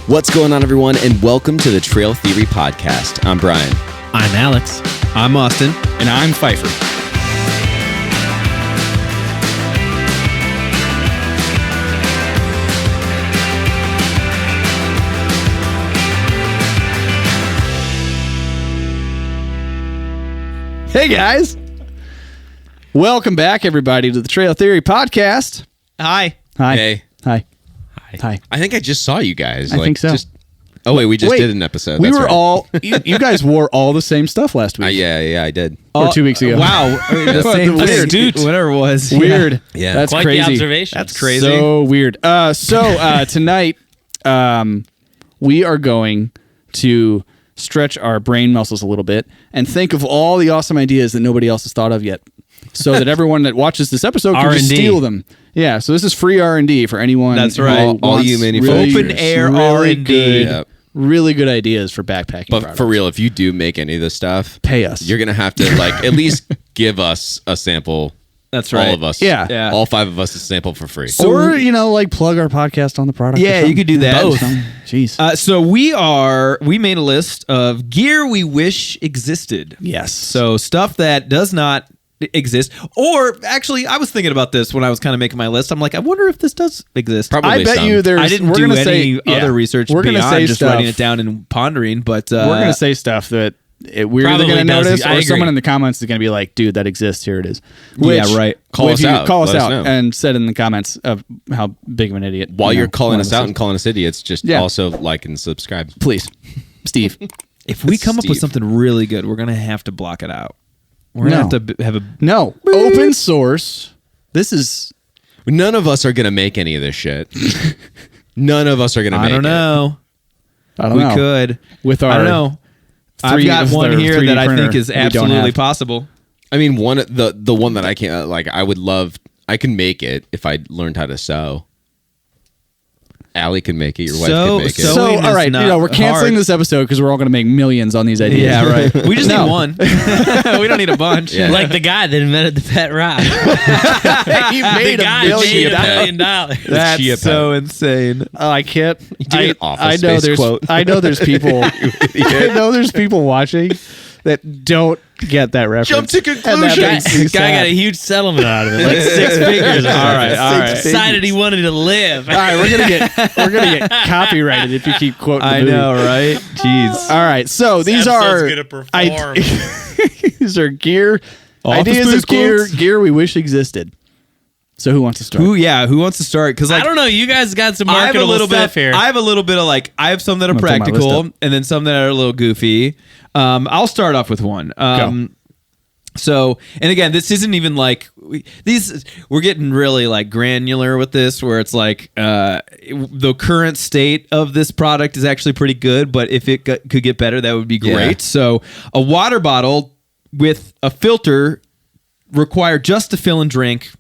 What's going on, everyone, and welcome to the Trail Theory Podcast. I'm Brian. I'm Alex. I'm Austin. And I'm Pfeiffer. Hey, guys. Welcome back, everybody, to the Trail Theory Podcast. Hi. Hi. Hey. Hi. Hi. Hi. I think I just saw you guys. I think so. We just did an episode. We That's were right. all, you guys wore all the same stuff last week. Yeah, I did. Or 2 weeks ago. Wow. The same Weird. thing. Whatever it was. Weird. Yeah. That's Quite crazy. the observation. That's crazy. So weird. Tonight, we are going to stretch our brain muscles a little bit and think of all the awesome ideas that nobody else has thought of yet, so that everyone that watches this episode can just R&D. steal them. Yeah, so this is free R&D for anyone. That's who right. wants All you manufacturers. Open air really R&D. good- Yep. Really good ideas for backpacking But products. for real, if you do make any of this stuff, Pay us. You're going to have to at least give us a sample. That's right. All of us. Yeah. All 5 of us a sample for free. Or, plug our podcast on the product. Yeah, you could do that. Both. Both. Jeez. So we made a list of gear we wish existed. Yes. So stuff that does not exist. Or actually, I was thinking about this when I was kind of making my list. I'm like, I wonder if this does exist. Probably I bet some. you there's. I didn't we're do gonna any say, yeah. other research We're gonna beyond say just stuff. writing it down and pondering. But We're going to say stuff that we're either Probably going to does. notice I or agree. someone in the comments is going to be like, dude, that exists. Here it is. Yeah, right. Call us out. Call us Let us out know. and said in the comments of how big of an idiot. While you're calling one us of out is. and calling us idiots, just Yeah. also like and subscribe. Please, Steve. if we come up with Steve. something really good, we're going to have to block it out. We're going to have to have a... No. Open source. This is... None of us are going to make any of this shit. None of us are going to make I don't know. I don't We know. could. With our I don't know. I've got one here 3D that I think printer is we don't absolutely have. possible. I mean, the one that I can't I would love. I can make it if I learned how to sew. Allie can make it. Your wife can make it. so- So, Sewing all is right, not we're canceling hard. this episode because we're all going to make millions on these ideas. Yeah, right. We just No. need one. We don't need a bunch. Yeah. Like the guy that invented the pet rock. He made the guy $1 made billion. $1 billion. That's Chia so insane. I can't. did an Office I know Space there's. quote. I know there's people. I know there's people watching that don't get that reference. Jump to And that conclusion. makes me This guy got sad. a huge settlement out of it, like 6 figures. All right. Decided he wanted to live. All right, we're gonna get copyrighted if you keep quoting. The I movie. know, right? Jeez. All right, so these episode's are gonna perform. these are gear Office ideas Space of gear quotes. gear we wish existed. So who wants to start? Who wants to start? Because I don't know. You guys got some I have a marketable little stuff bit. here. I have a little bit of I have some that are I'm gonna pull my list practical up. and then some that are a little goofy. I'll start off with one. Go. So, and again, this isn't even we're getting really granular with this, where it's the current state of this product is actually pretty good, but if it could get better, that would be great. Yeah. So, a water bottle with a filter required just to fill and drink,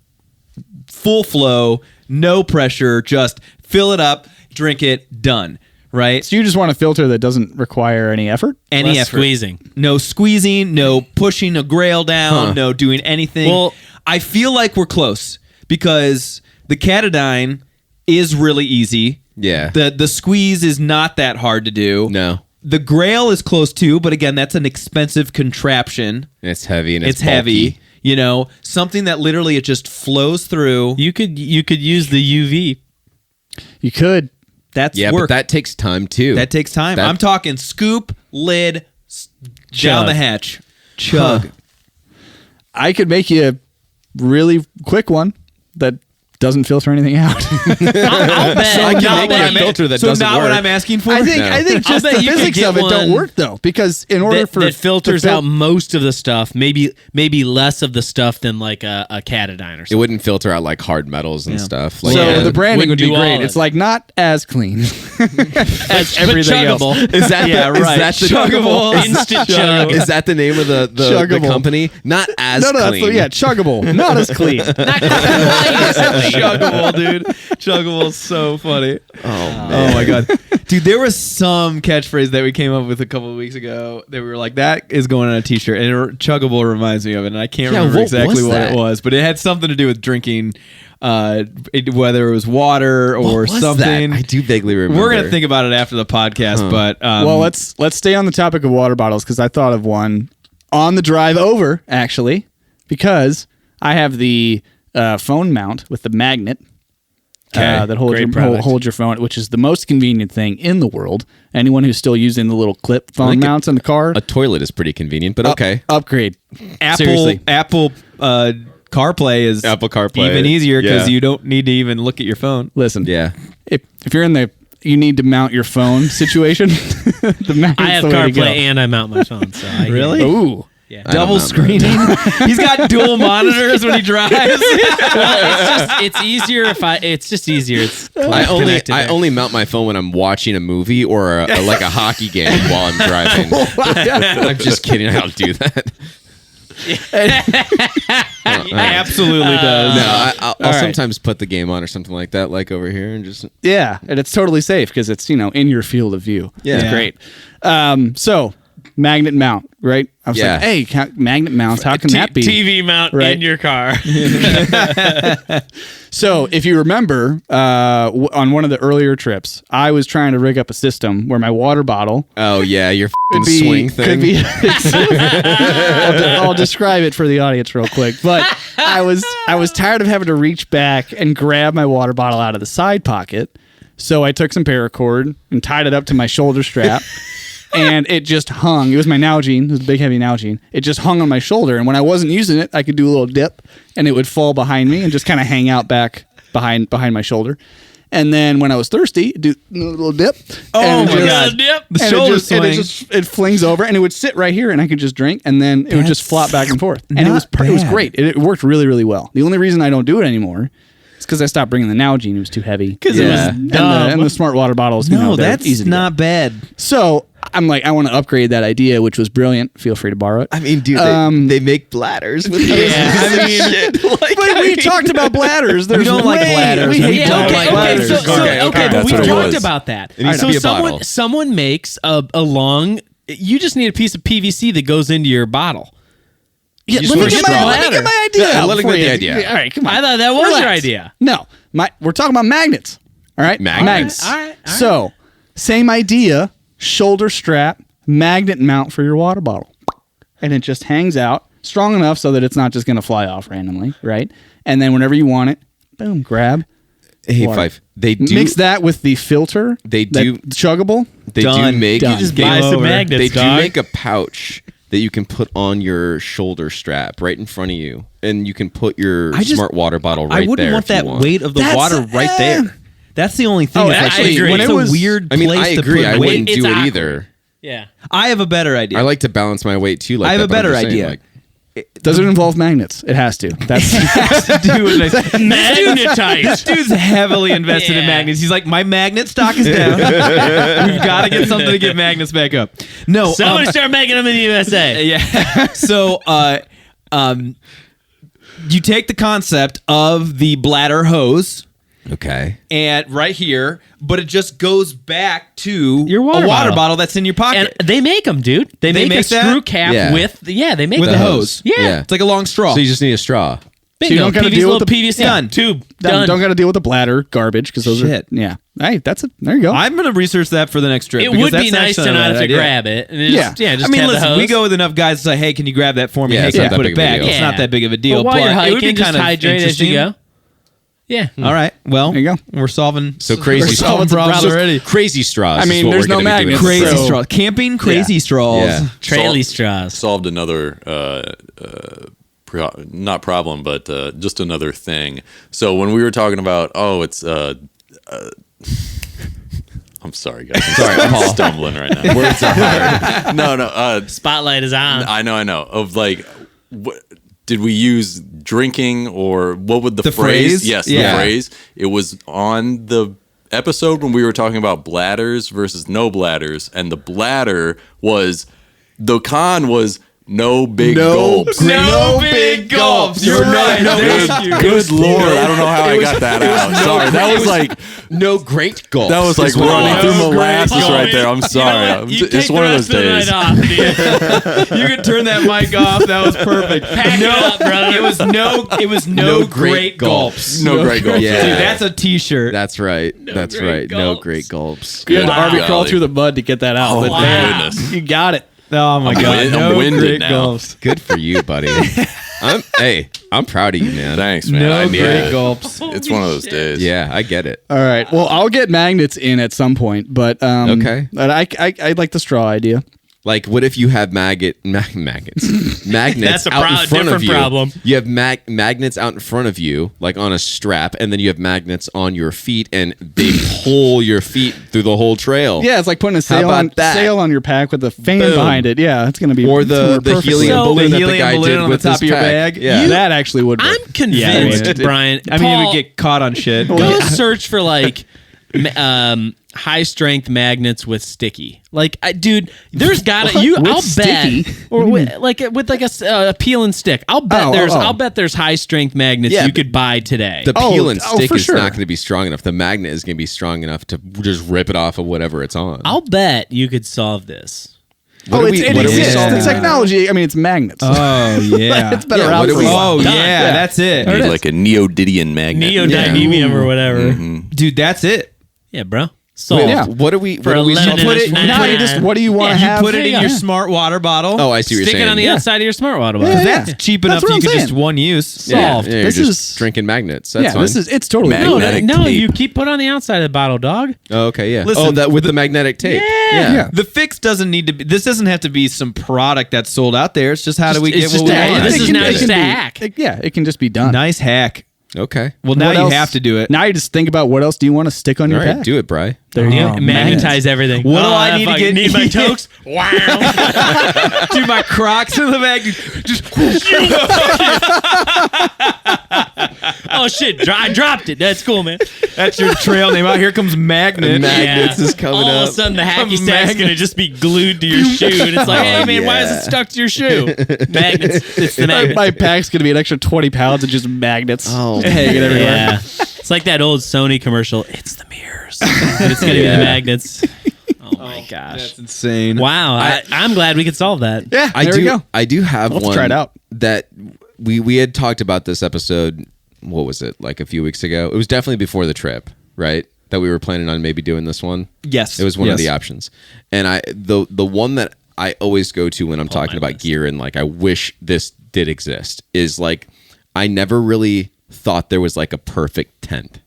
full flow, no pressure, just fill it up, drink it, done. Right? So you just want a filter that doesn't require any effort? Any Less effort. squeezing. No squeezing, no pushing a grail down, no doing anything. Well- I feel like we're close because the Catadyne is really easy. Yeah. The squeeze is not that hard to do. No. The grail is close too, but again, that's an expensive contraption. It's heavy and It's bulky. heavy. Something that literally it just flows through. You could use the UV. You could. That's Yeah, work. but that takes time too. That takes time. That- I'm talking scoop, lid, down Chug. the hatch. Chug. I could make you a really quick one that doesn't filter anything out. I'll bet. So I can I'll make bet a you- filter that so doesn't not work. what I'm asking for? I think No. just I'll bet the you could physics get of it don't one work though, because in order that, for that filters the out most of the stuff, maybe less of the stuff than like a Catadyne or It something. wouldn't filter out hard metals and stuff. so Yeah. the branding would Wouldn't be do great. all It's of it. like not as clean as But everything else. chuggable. Is that Yeah, the, right. Is that the Chuggable. Instant chug. Is that the name of the Chuggable. company? Not as No, that's clean. chuggable, not as clean. Chuggable, dude. Chuggable is so funny. Oh man. Oh my god, dude! There was some catchphrase that we came up with a couple of weeks ago that we were like, "That is going on a T-shirt," and chuggable reminds me of it, and I can't remember what exactly was what that? it was, but it had something to do with drinking whether it was water or was something. that? I do vaguely remember. We're gonna think about it after the podcast, but well, let's stay on the topic of water bottles because I thought of one on the drive over actually because I have the phone mount with the magnet. That holds your phone, which is the most convenient thing in the world. Anyone who's still using the little clip phone mounts in the car, A toilet is pretty convenient, but okay. Upgrade. Apple Seriously. CarPlay is Apple CarPlay, even easier because yeah. you don't need to even look at your phone. Listen, Yeah. if you're in the you need to mount your phone situation, the magnet's I have the way to go. CarPlay and I mount my phone. So I Really? Ooh. Yeah. I don't Double know, screening. He's got dual monitors when he drives. It's easier if I. It's just easier. It's I connected there. only mount my phone when I'm watching a movie or like a hockey game while I'm driving. I'm just kidding. I don't do that. He absolutely does. No, I'll right. sometimes put the game on or something like that, like over here, and just Yeah, and it's totally safe because it's in your field of view. Yeah. It's great. So magnet mount, right? I was Yeah. like, hey, magnet mounts. How can that be? TV mount Right. in your car. So if you remember, on one of the earlier trips, I was trying to rig up a system where my water bottle oh yeah, your could f***ing swing thing. Could be. I'll describe it for the audience real quick. But I was tired of having to reach back and grab my water bottle out of the side pocket, so I took some paracord and tied it up to my shoulder strap. And it just hung. It was my Nalgene. It was a big, heavy Nalgene. It just hung on my shoulder. And when I wasn't using it, I could do a little dip, and it would fall behind me and just kind of hang out back behind my shoulder. And then when I was thirsty, do a little dip. Oh and my it God. Yep. The and shoulder it just, and swing. it flings over, and it would sit right here, and I could just drink, and then it would just flop back and forth. And it was bad. great. It worked really, really well. The only reason I don't do it anymore is because I stopped bringing the Nalgene. It was too heavy. Because Yeah. it was And the smart water bottles. no, they're that's easy to not bad. get. So I'm like, I want to upgrade that idea, which was brilliant. Feel free to borrow it. I mean, dude, they make bladders with Yeah, I mean, shit. Like, But we talked about bladders. We don't like bladders. We hate Yeah, don't okay, like okay, bladders. So, Okay, but that's we've what it talked was. about that. It needs to So be a bottle. someone makes a long. You just need a piece of PVC that goes into your bottle. Yeah, just let me put a get straw. my idea. Yeah, out let me for get the you. idea. All right, come on. I thought that was your Relax. idea. No, we're talking about magnets. All right, Magnets. All right. So, same idea, shoulder strap, magnet mount for your water bottle. And it just hangs out strong enough so that it's not just going to fly off randomly, right? And then whenever you want it, boom, grab. Hey, water. Fife. They do Mix that with the filter. They that do- chuggable. They Done. do make Done. You just Game buy some over. magnets. they do dog. make a pouch that you can put on your shoulder strap right in front of you, and you can put your smart water bottle right I wouldn't there. want if you that want. weight of the That's- water right there. That's the only thing. Oh, that's actually, actually, when it's it a was- weird I mean, place I to agree. put I weight. wouldn't It's do it awkward. either. Yeah. I have a better idea. I like to balance my weight too. Like I have that, a but I'm better just saying, idea. like, Does it involve magnets? It has to. That's Magnetite. This dude's heavily invested in Yeah. magnets. He's like, my magnet stock is down. We've got to get something to get magnets back up. No, Someone start making them in the USA. yeah. So, you take the concept of the bladder hose okay. and right here, but it just goes back to Your water a water bottle. bottle that's in your pocket. And they make them, dude. They make a make that? screw cap Yeah. with. Yeah, they make with the the hose. Yeah. It's like a long straw. So you just need a straw. Bingo. you don't gotta PVC, deal with little the- PVC Done. tube. don't Done. got to deal with the bladder garbage because those Shit. are yeah. Hey, there you go. I'm going to research that for the next trip. It because would be that's nice actually to not a have bad to idea. grab it. And Yeah. just I mean, have the listen, hose. we go with enough guys to say, hey, can you grab that for me? Yeah, hey, it's can not you that put big it of a back? deal. It's not that big of a But deal. while you're it would hiking, be just kind of hydrate as you interesting. go. Yeah. All right. Well, There you go. we're solving So crazy we're solving straws. problems already. Crazy straws. I is mean, what there's we're no gonna be doing. magnets. Crazy So- straws. Camping crazy straws. Yeah. Traily straws. Solved another not problem, but just another thing. So when we were talking about, it's I'm sorry, guys. I'm stumbling right now. Words are hard. No. Spotlight is on. I know. Of like, what did we use drinking or what would the phrase? Yes, Yeah. the phrase. It was on the episode when we were talking about bladders versus no bladders, and the bladder was the con was No big gulps. No big gulps. You're right. Thank you. Good Lord. I don't know how I got that out. Sorry. That was like No great gulps. that was like is what it running was. through molasses gulps. right there. I'm sorry. It's one of those days. You can turn that mic off. That was perfect. Pack it up, brother. It was no great gulps. No great gulps. Yeah. Dude, that's a T-shirt. That's right. That's great right. No gulps. great gulps. You had to Good Harvey crawl golly. through the mud to get that out. Oh, but my man, goodness. you got it. Oh my god. I'm winded great now. gulps. Good for you, buddy. I'm proud of you, man. Thanks, man. No I need great it. gulps. It's one of those days. Yeah, I get it. All right. Well, I'll get magnets in at some point, but Okay. But I like the straw idea. Like, what if you have magnets That's a out in front of different you? problem. You have magnets out in front of you, like on a strap, and then you have magnets on your feet, and they pull your feet through the whole trail. Yeah, it's like putting a about that? sail on your pack with a fan Boom. behind it. Yeah, it's gonna be Or it's gonna the work perfectly. helium So, balloon the that the helium guy balloon did on the with top his of your pack. bag? Yeah. that actually would work. I'm convinced, it- Brian. I mean, it Paul, would get caught on shit. go search for like high strength magnets with sticky. Like, dude, there's gotta you. With I'll sticky? bet, or with a peel and stick. I'll bet I'll bet there's high strength magnets Yeah, you could buy today. The peel and stick for is sure. not going to be strong enough. The magnet is going to be strong enough to just rip it off of whatever it's on. I'll bet you could solve this. What are we- it what are we exists. solving The now? technology. I mean, it's magnets. Oh yeah. it's been Yeah, around what do for we- a while. Oh Done. yeah, that's it. Need like a neodymium magnet. Neodymium or whatever. Dude, that's it. Yeah, bro. Solved. Yeah. What are we? For What are we 11 solving? put it- and a Now you nine. just what do you want to Yeah, have? Put it in Yeah. your smart water bottle. Oh, I see what you're Stick saying. it on the Yeah. outside of your smart water bottle. Yeah. That's cheap enough That's that what you I'm can just saying. one use. Yeah, Solved. yeah, you're This just is- drinking magnets. That's Yeah, fine. it's totally Magnetic No, tape. you keep put on the outside of the bottle, dog. Oh, okay, yeah. Listen, oh, that with the magnetic tape. Yeah. The fix doesn't need to be. This doesn't have to be some product that's sold out there. It's just how do we It's get just what we a- want. this It is can- now it just can a be- hack. it can just be done. Nice hack. Okay. Well, now What you else- have to do it. Now you just think about what else do you want to stick on All your right, pack. do it, Bry. There you go. Magnetize everything. What do I need to fuck, get- Need my tokes? Wow. Do my Crocs in the bag. Just Oh shit! I dropped it. That's cool, man. that's your trail name. Out here comes Magnet. Magnets is coming All of up. a sudden, the hacky Comes sack's magnets. gonna just be glued to your shoe, and it's like, hey man, why is yeah. it stuck to your shoe? Magnets. It's the My, magnet. my pack's gonna be an extra 20 pounds of just magnets Oh, hanging everywhere. Yeah, it's like that old Sony commercial. It's the mirrors. And it's gonna be the magnets. Oh my gosh! That's insane. Wow, I'm glad we could solve that. Yeah, I there do. we go. I do have Let's one try it out. that we had talked about this episode. What was it, like a few weeks ago? It was definitely before the trip, right? That we were planning on maybe doing this one. Yes. It was one of Yes. the options. And the one that I always go to when I'm talking about gear and like I wish this did exist is like I never really thought there was like a perfect tent.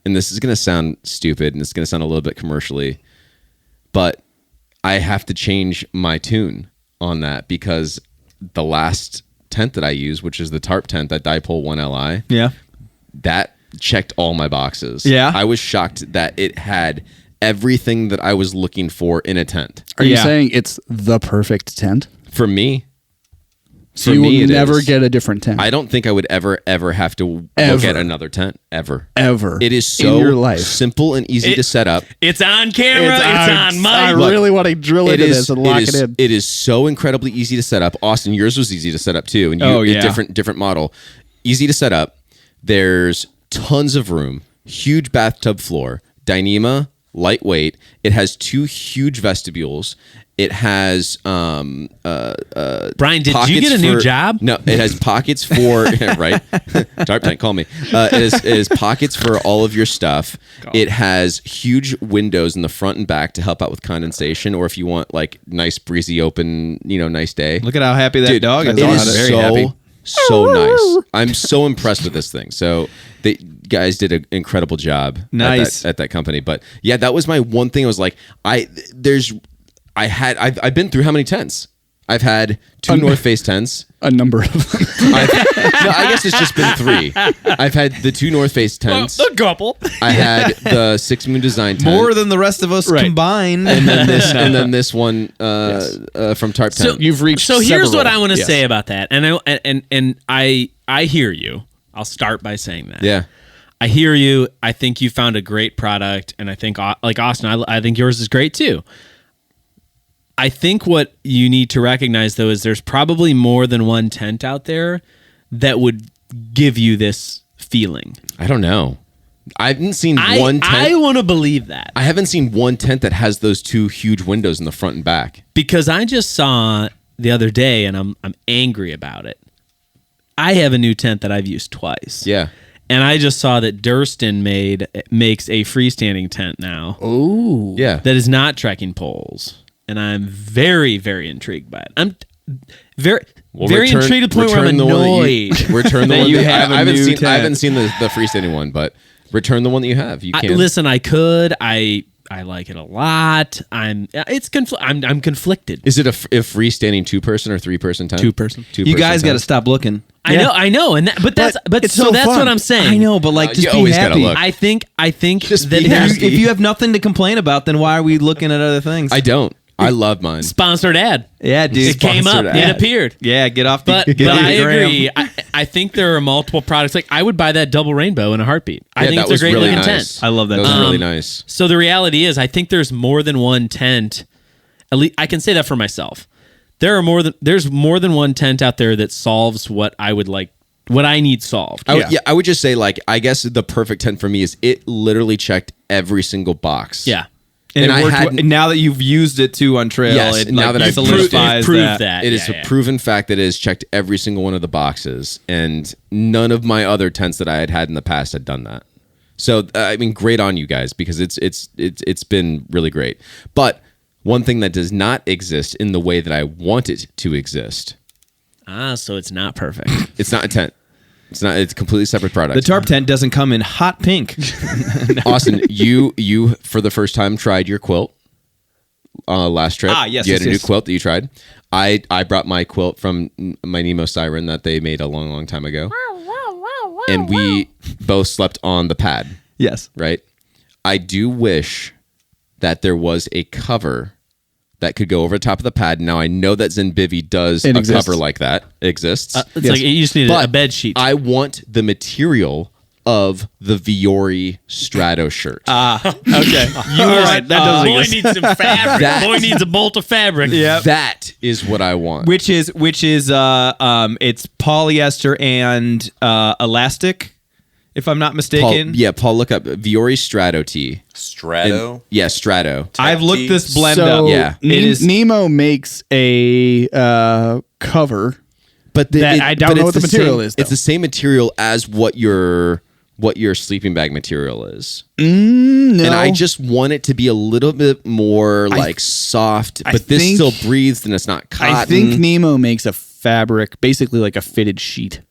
And this is going to sound stupid and it's going to sound a little bit commercially, but I have to change my tune on that because the last tent that I use, which is the tarp tent, that Dipole 1 Li, Yeah. that checked all my boxes. Yeah. I was shocked that it had everything that I was looking for in a tent. Are you Yeah. saying it's the perfect tent? For me, So For you me, will it never is. get a different tent. I don't think I would ever have to look Ever. at another tent ever. Ever. It is so in your life. simple and easy to set up. It's on camera. It's on I mic. really want to drill into this and lock it in. It is so incredibly easy to set up. Austin, yours was easy to set up too, and you, Oh, yeah. different model. Easy to set up. There's tons of room. Huge bathtub floor. Dyneema, lightweight. It has 2 huge vestibules. It has Brian, did you pockets get a new for- job? No, it has pockets for right. Tarp tank, call me. It is pockets for all of your stuff. It has huge windows in the front and back to help out with condensation, or if you want like nice breezy open, nice day. Look at how happy that Dude, dog is. it about is it. so Very happy. so nice. I'm so impressed with this thing. So the guys did an incredible job. Nice. at that company. But yeah, that was my one thing. I was like, I've been through how many tents? I've had 2 North Face tents. A number of them. I guess it's just been 3. I've had the 2 North Face tents. A couple. I had the 6 Moon Design tent. More than the rest of us Right. combined. and then this one from Tarp Tent. You've reached So here's several. what I want to Yes. say about that, and I hear you. I'll start by saying that. Yeah. I hear you. I think you found a great product, and I think like Austin, I think yours is great too. I think what you need to recognize, though, is there's probably more than one tent out there that would give you this feeling. I don't know. I haven't seen one tent. I want to believe that. I haven't seen one tent that has those two huge windows in the front and back. Because I just saw the other day, and I'm angry about it. I have a new tent that I've used twice. Yeah. And I just saw that Durston makes a freestanding tent now. Ooh. Yeah. That is not trekking poles. And I'm very, very intrigued by it. I'm very intrigued to the point where I'm annoyed. Return the one you that have a I haven't new seen. tent. I haven't seen the freestanding one, but return the one that you have. You can. Listen, I could. I like it a lot. I'm conflicted. Is it a freestanding 2-person or 3-person tent? 2-person. You guys got to stop looking. I know, and but that's it's so so that's fun. what I'm saying. I know, but like, just you be always gotta happy. look. I think Just that be it has happy. If you have nothing to complain about, then why are we looking at other things? I don't. I love mine. sponsored ad. Yeah, dude. It came up. Sponsored It ad. appeared. Yeah, get off the. But get off I the gram. agree. I think there are multiple products. Like I would buy that double rainbow in a heartbeat. I Yeah, think that it's a was great really looking nice. tent. I love that. That was tent. really nice. So the reality is, I think there's more than one tent. At least I can say that for myself. There's more than one tent out there that solves what I would like, what I need solved. I would just say, like, I guess the perfect tent for me is it literally checked every single box. Yeah. And, And it I worked hadn't- now that you've used it too on trail, Yes, it now like, that I've solidifies proved that. that. It is Yeah. a proven fact that it has checked every single one of the boxes, and none of my other tents that I had in the past had done that. So I mean, great on you guys, because it's been really great. But one thing that does not exist in the way that I want it to exist, So it's not perfect. it's not a tent. It's not. It's a completely separate product. The tarp tent doesn't come in hot pink. Austin, you for the first time tried your quilt last trip. Yes, you had yes, a new yes. quilt that you tried. I brought my quilt from my Nemo Siren that they made a long time ago, and we both slept on the pad. Yes. Right. I do wish that there was a cover that could go over the top of the pad. Now I know that Zenbivy does It a exists. cover like that. It exists. It's like you just need But a bed sheet. I want the material of the Viore Strato shirt. Okay. You All right. That doesn't boy exist. needs some fabric. That- Boy needs a bolt of fabric. Yeah. That is what I want. Which is it's polyester and elastic, if I'm not Paul, mistaken. Paul, look up Viore Strato tee. Strato. Yeah, Strato. I've looked Tee. this blend So up. Yeah. It is Nemo makes a cover. But I don't but know it's what the the material same- is, though. It's the same material as what your sleeping bag material is. No. And I just want it to be a little bit more like soft, I but this think- still breathes and it's not cotton. I think Nemo makes a fabric, basically like a fitted sheet.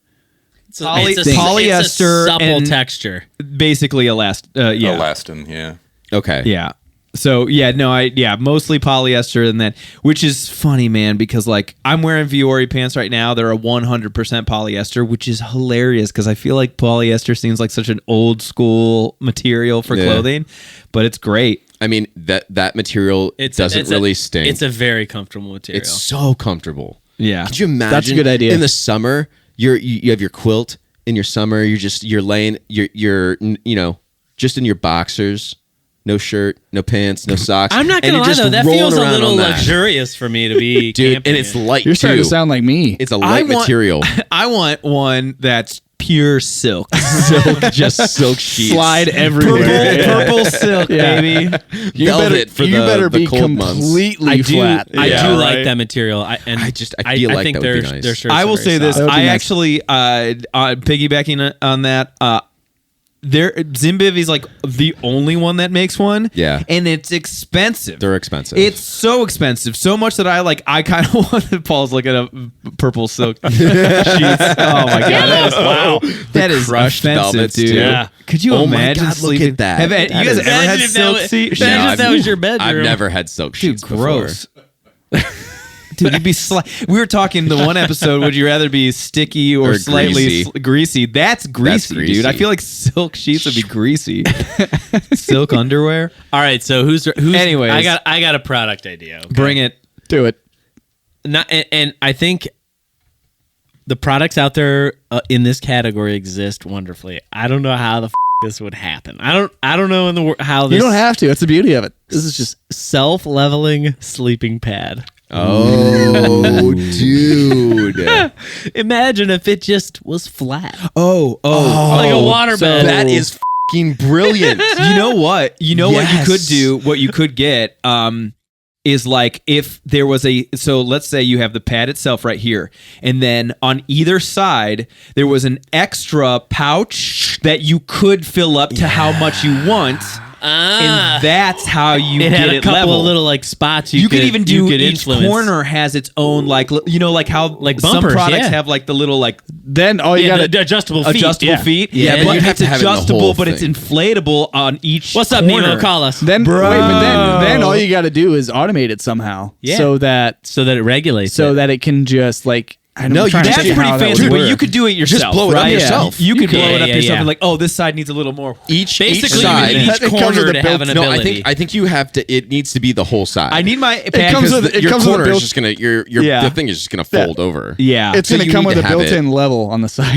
It's polyester it's a supple and- texture. basically elastic. Yeah. Elastin, yeah. okay. Yeah. So mostly polyester and that, which is funny, man, because like I'm wearing Viore pants right now. They're a 100% polyester, which is hilarious because I feel like polyester seems like such an old school material for Yeah. clothing, but it's great. I mean, that material doesn't really stink. It's a very comfortable material. It's so comfortable. Yeah. Could you imagine? That's a good idea. In the summer, you have your quilt. In your summer, you're laying you're just in your boxers, no shirt, no pants, no socks. I'm not and gonna you're lie just though, that rolling feels a around little on that. luxurious for me to be dude. camping And it's in. light You're starting too. to sound like me. It's a light material. I want one that's pure silk. Just silk sheets. Slide everywhere. Purple silk, Yeah. baby. You Velvet for you the- better the be cold months. completely I do flat. I Yeah, do right. like that material. I feel like think that would be their nice. shirts I are will very say this. That would be I nice. actually, piggybacking on that, Zenbivy's like the only one that makes one. Yeah. And it's expensive. They're expensive. It's so expensive. So much that I kind of wanted Paul's looking up purple silk sheets. Oh my God. Wow. That is crushed offensive, velvets, dude. too. Yeah. Could you Oh my imagine God, look sleeping? at that. Have you That guys is- ever had Imagine if that silk was- sheets? imagine if that was your bedroom. I've never had silk sheets Dude, before. gross. Dude, you'd be we were talking the one episode, would you rather be sticky or, Or slightly greasy. greasy? That's greasy, greasy. dude. I feel like silk sheets would be greasy. Silk underwear? All right, so who's Anyways. I got a product idea. Okay? Bring it. Do it. And I think the products out there in this category exist wonderfully. I don't know how the this would happen. I don't know in the how this You don't have to. That's the beauty of it. This is just self-leveling sleeping pad. Oh, dude. Imagine if it just was flat. Oh, Like a water so- bed. That is fucking brilliant. You know what? What you could Yes. do, what you could get, is like if there was so let's say you have the pad itself right here, and then on either side there was an extra pouch that you could fill up to how much you want. And that's how you it get had a it couple level. of little like spots You could even do you could each influence. corner has its own like like how Like some bumpers, products yeah. have like the little like then all you Yeah, got the adjustable feet. adjustable feet. Yeah, but but you'd have it's to have it in the adjustable, whole but it's thing. inflatable on each. What's up, corner. Nemo? Call us. then wait, but then all you got to do is automate it somehow, Yeah. so that so that it can just like I don't No, know. you That's just- pretty fancy, but you could do it yourself. blow it up right? yourself. You could blow Yeah, it up yeah, yourself yeah. and like, oh, this side needs a little more. Each basically side. you need It each comes corner with to a have an No, ability. I think you have to. It needs to be the whole side. I need my pad comes because with- it your comes with corner built- is just gonna your Yeah. the thing is just gonna fold over. yeah, It's So going to you come need with to a have built-in level on the side.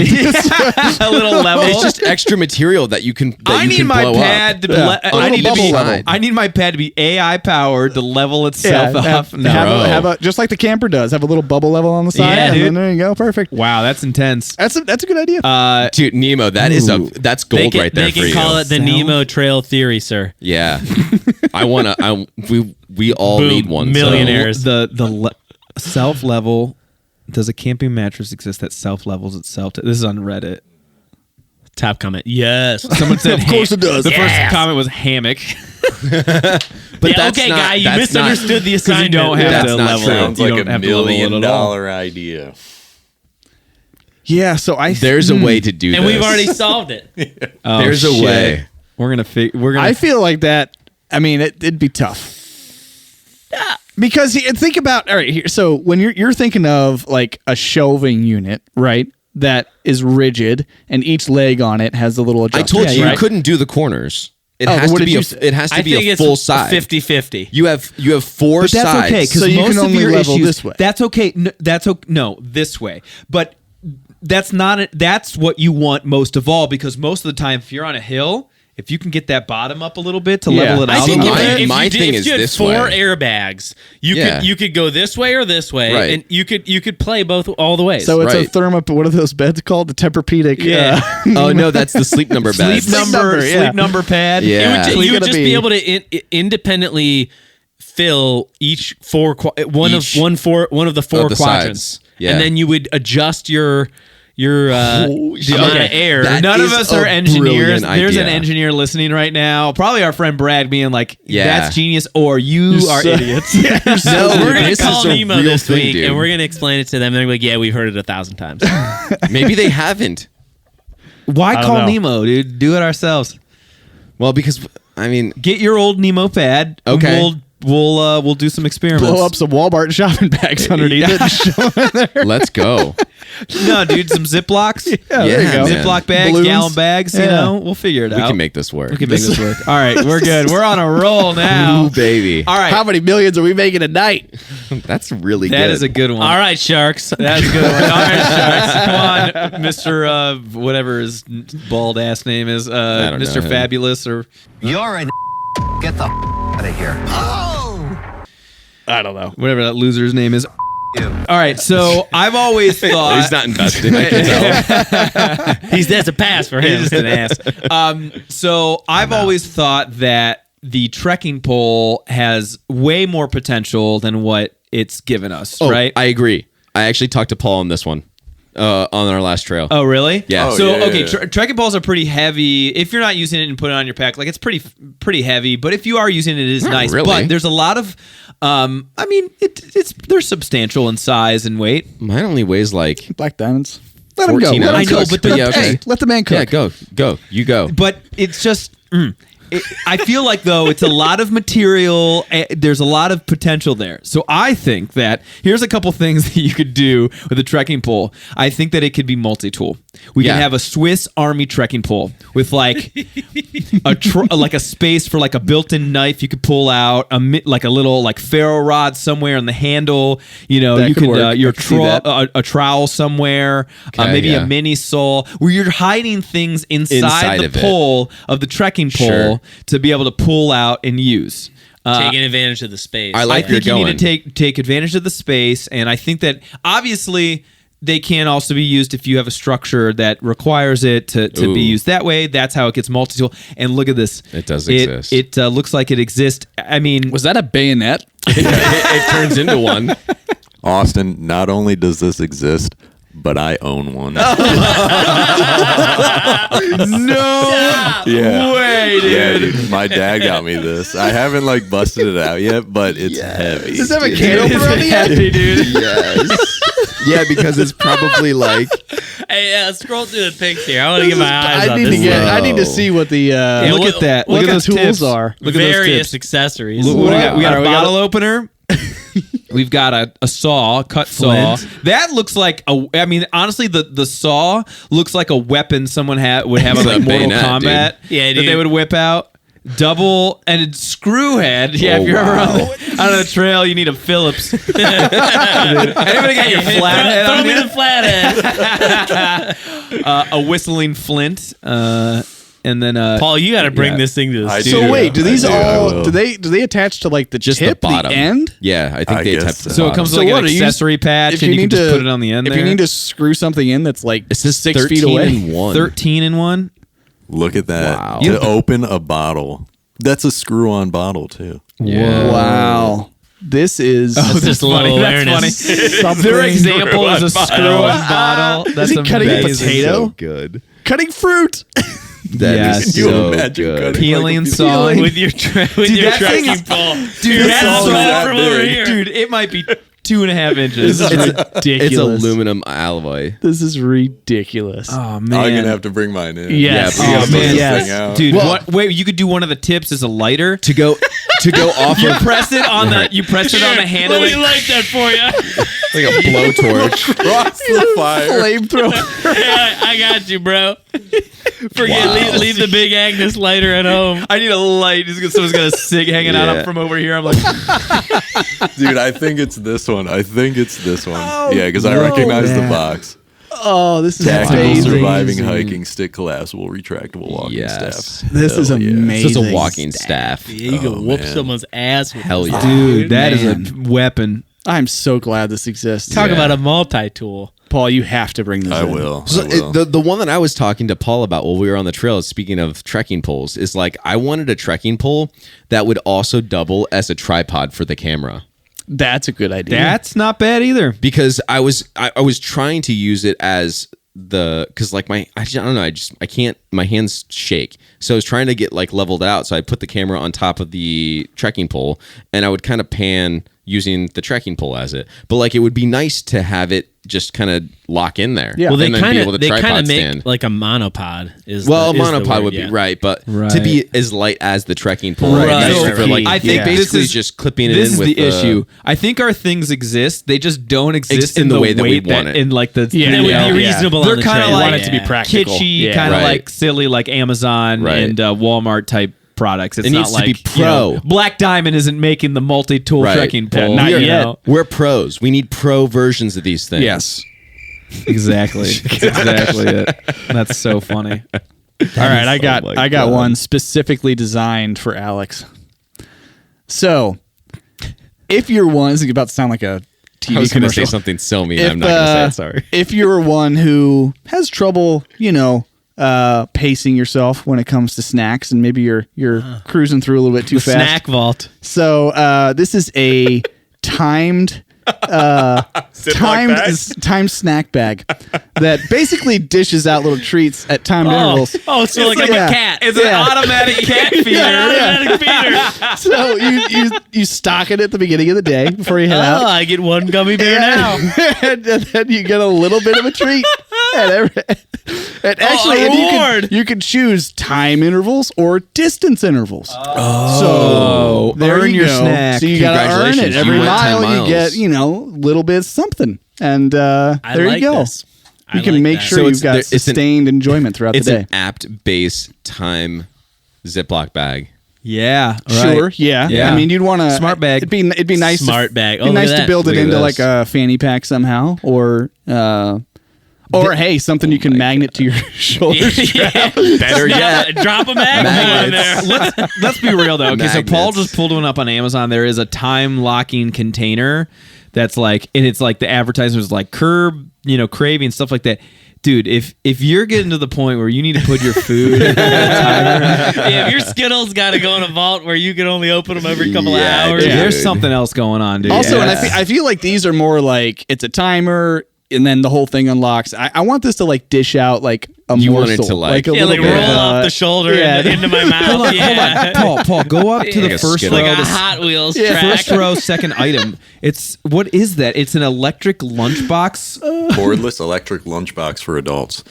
a little level. It's just extra material that you can. That I you need can my blow pad up. to be. Yeah. A I little need to be. bubble level. I need my pad to be AI powered to level itself up. have, No. have a just like the camper does. Have a little bubble level on the side, Yeah, and dude. then there you go. Perfect. Wow, that's intense. That's a good idea. Dude, Nemo, that's they gold can, right there they for can you. call it the Nemo Trail Theory, sir. Yeah, we all Boom. need one. Millionaires. The self level. Does a camping mattress exist that self levels itself? This is on Reddit. Top comment. Yes. Someone said, Of course it does. The Yes. first comment was hammock. But that's okay, not- guy, you that's misunderstood the Because you assignment. don't have That's to not level true. it. Sounds You like don't a have to level $1 it at all. million idea. yeah. So There's a way to do and this. we've already solved it. Oh, There's a shit. way. We're gonna. I feel like that. I mean, it'd be tough. Because think about all right here. So when you're thinking of like a shelving unit, right? That is rigid, and each leg on it has a little I adjustment. told you right? you couldn't do the corners. It Oh, has what to did be you a. say? It has to I be think a it's full side. 50-50. You have four But that's sides. okay because So you most can of only your level issues. this way. That's okay. No, this way. But that's not. That's what you want most of all because most of the time, if you're on a hill, if you can get that bottom up a little bit to Yeah. level it I out. think a little my- bit. my if thing you is had this 4 way. airbags, you Yeah. could go this way or this way, Right. and you could play both all the ways. So it's Right. a what are those beds called? The Tempur-Pedic. Yeah. Oh no, that's the sleep number bed. Sleep number, pad. Yeah. you So would you're gonna just be able to independently fill each one of the four of the quadrants, sides. Yeah. and then you would adjust your the amount of air. That None of is us a are engineers. brilliant There's an idea. engineer listening right now. Probably our friend Brad being like, Yeah. "That's genius," or "You are idiots." No, We're gonna this call is a Nemo real this thing, week, dude. and we're gonna explain it to them. And they're like, "Yeah, we've heard it 1,000 times." Maybe they haven't. Why don't call know. Nemo, dude? Do it ourselves. Well, because I mean, Get your old Nemo pad. and Okay. We'll do some experiments. blow up some Walmart shopping bags underneath it. And shove them in there. let's go. No, dude, some Ziplocs. Yeah, there you Yeah, go. man. Ziploc bags, Balloons. gallon bags. You Yeah. know, we'll figure it We out. can make this work. We can make this work. All right, we're good. We're on a roll now. Ooh, baby. All right, How many millions are we making a night? That's really that good. is a good one. All right, sharks. That's a good one. All right, Sharks. Come on, Mr. Whatever his bald ass name is, don't Mr. know him. Fabulous, or You're an get the out of here. I don't know. whatever that loser's name is. You. All right, so I've always thought He's not investing. I can tell. That's a pass for him. he's just an ass. So I've always thought that the trekking pole has way more potential than what it's given us, Oh, right? I agree. I actually talked to Paul on this one on our last trail. Oh, really? Yeah. So, yeah, okay, yeah. trekking poles are pretty heavy. If you're not using it and put it on your pack, like it's pretty heavy. But if you are using it, it is Not nice. really. But there's a lot of, I mean, they're substantial in size and weight. Mine only weighs like. Black diamonds. Let him go. 14 Let him ounces. cook. I know, but let, yeah, okay. hey, let the man cook. Yeah, go. You go. But it's just I feel like though it's a lot of material. There's a lot of potential there. So I think that here's a couple things that you could do with a trekking pole. I think that it could be multi-tool. We can have a Swiss Army trekking pole with like like a space for like a built-in knife you could pull out, like a little like ferro rod somewhere on the handle. You know, That you could could work. your I could see that. a trowel somewhere, maybe a mini sole where you're hiding things inside the of it. pole of the trekking pole Sure. to be able to pull out and use. Taking advantage of the space. I I like think you you're need to going. take advantage of the space, and I think that obviously they can also be used if you have a structure that requires it to be used that way. That's how it gets multi-tool. And look at this. It does exist. It looks like it exists. I mean, Was that a bayonet? it turns into one. Austin, not only does this exist, but I own one. no Yeah. way, dude. Yeah, dude. My dad got me this. I haven't like busted it out yet, but it's heavy. Does it have a can opener on the end? Heavy, dude. Yes. Yeah, because it's probably like Hey, scroll through the pics here. I want to get my eyes on this. I need to see what the Look what- at that. what Look at the those tools tips. are. Look at those Various tips. accessories. Look, what do we got? We got All a right, we got bottle opener. We've got a saw, cut saw. Flint. That looks like I mean, honestly, the saw looks like a weapon someone would have on It's like a Mortal bayonet, Kombat. dude. Yeah, that dude. they would whip out. Double-ended screw head. Yeah, Oh, if you're ever on wow. the trail, you need a Phillips. Anybody got your flathead Throw on me you? the flathead. A whistling flint. And then Paul, you got to bring Yeah. this thing to the I studio. So wait, do these I all will. do they attach to like the just tip, the bottom. end? Yeah, I think I they guess attach so. the So it bottom. comes So with like what, an are you- accessory patch, If and you can just to put it on the end if there. you need to screw something in that's like It says 6 feet 13 away. in one. 13 in one. Look at that. Wow. To open a bottle. That's a screw-on bottle too. Yeah. Wow. This is That's just a little awareness. something. Their example is a screw-on bottle. That's he cutting a amazing. potato? So good. Cutting fruit. That Yes. is Can you so imagine good. cutting Peeling like a piece saw. of- with your that thing trekking is- pole. Dude, that's that's so that from big. over here. Dude, it might be 2.5 inches. This is ridiculous. It's aluminum alloy. This is ridiculous. Oh man. I'm gonna have to bring mine in. Yes. Yeah, Oh Bust man, this yes. thing out. dude. Well- Wait, you could do one of the tips as a lighter. To go off You of press it on the. You press it on the handle. Let me light that for you. like a blowtorch. Cross the fire. Flamethrower. Yeah, I got you, bro. Forget, leave the big Agnes lighter at home. I need a light. Someone's got a cig hanging out Yeah. from over here. I'm like, Dude, I think it's this one. Yeah, because I no, recognize man. the box. Oh, this is Tactical amazing. surviving hiking stick collapsible retractable walking Yes. staff. This is Hell yeah. amazing. So it's a walking staff. Yeah, you can whoop man. someone's ass with Hell this. yeah. dude, that is man. a weapon. I'm so glad this exists. Talk Yeah. about a multi-tool. Paul, you have to bring this I in. will. So I will. the one that I was talking to Paul about while we were on the trail, speaking of trekking poles, is like I wanted a trekking pole that would also double as a tripod for the camera. That's a good idea. That's not bad either. Because I was trying to use it as because like I don't know, I can't, my hands shake, so I was trying to get like leveled out, so I put the camera on top of the trekking pole and I would kind of pan using the trekking pole as it, but like it would be nice to have it just kind of lock in there. Yeah. Well, they and then be kind able to of tripod make stand. like a monopod. Is Well, the, a is the monopod word, would yeah. be right, but to Right. be as light as the trekking pole, Right. nice So for like I think basically this is just clipping it This in is with the issue. I think our things exist. They just don't exist in the way that we weight want it. In like the Yeah, They would yeah. be reasonable. They're on the kind of trail. like want it to be practical. kitschy, Yeah. kind of Right. like silly, like Amazon Right. and Walmart type products. It's It not needs to like be pro. you know, Black Diamond isn't making the multi-tool Right. trekking Yeah, pole. not you yet. know? We're pros. We need pro versions of these things. Yes. Exactly. That's exactly it. That's so funny. All right, I got my I got God. one specifically designed for Alex. So, if you're one, this is about to sound like a TV I was going to commercial. say something so mean. If, I'm not going to say it. Sorry. If you're one who has trouble, pacing yourself when it comes to snacks, and maybe you're cruising through a little bit too fast. Snack vault. So this is a timed timed snack bag that basically dishes out little treats at timed intervals. So like yeah. a cat. It's an automatic cat feeder. Automatic feeder. So you stock it at the beginning of the day before you head Oh, out. I get one gummy bear now. And then you get a little bit of a treat And actually, and you can choose time intervals or distance intervals. So there earn you your go. snack. So you got to earn it. Congratulations, Every you went 10 mile you miles. get, little bit of something. And there you like go. this. You I can like make that. sure So you've it's- got it's an- sustained enjoyment throughout the It's day. an apt-based time Ziploc bag. Yeah. Sure. Right. Yeah. Yeah. I mean, you'd want to Smart bag. It'd be nice. Smart bag. It'd Oh, be look nice at to that. build it Look at into this. like a fanny pack somehow, or hey, something you can magnet to your shoulder strap. Better yet. Drop a magnet on there. Let's be real though. Okay, so Paul Magnets. just pulled one up on Amazon. There is a time locking container that's like, and it's like the advertisement is like curb, craving, stuff like that. Dude, if you're getting to the point where you need to put your food in a timer, Yeah, if your Skittles got to go in a vault where you can only open them every couple of Yeah, hours. dude. there's something else going on, dude. Also, and Yeah. I feel like these are more like it's a timer, and then the whole thing unlocks. I want this to like dish out like a You morsel, want it to, like- a Yeah, little like bit roll of, off the shoulder yeah. into my mouth. Hold on, yeah. Paul, go up to Like the a first Skittle. row. Like a this- Hot Wheels Yeah, track. First row, second item. What is that? It's an electric lunchbox. Cordless electric lunchbox for adults.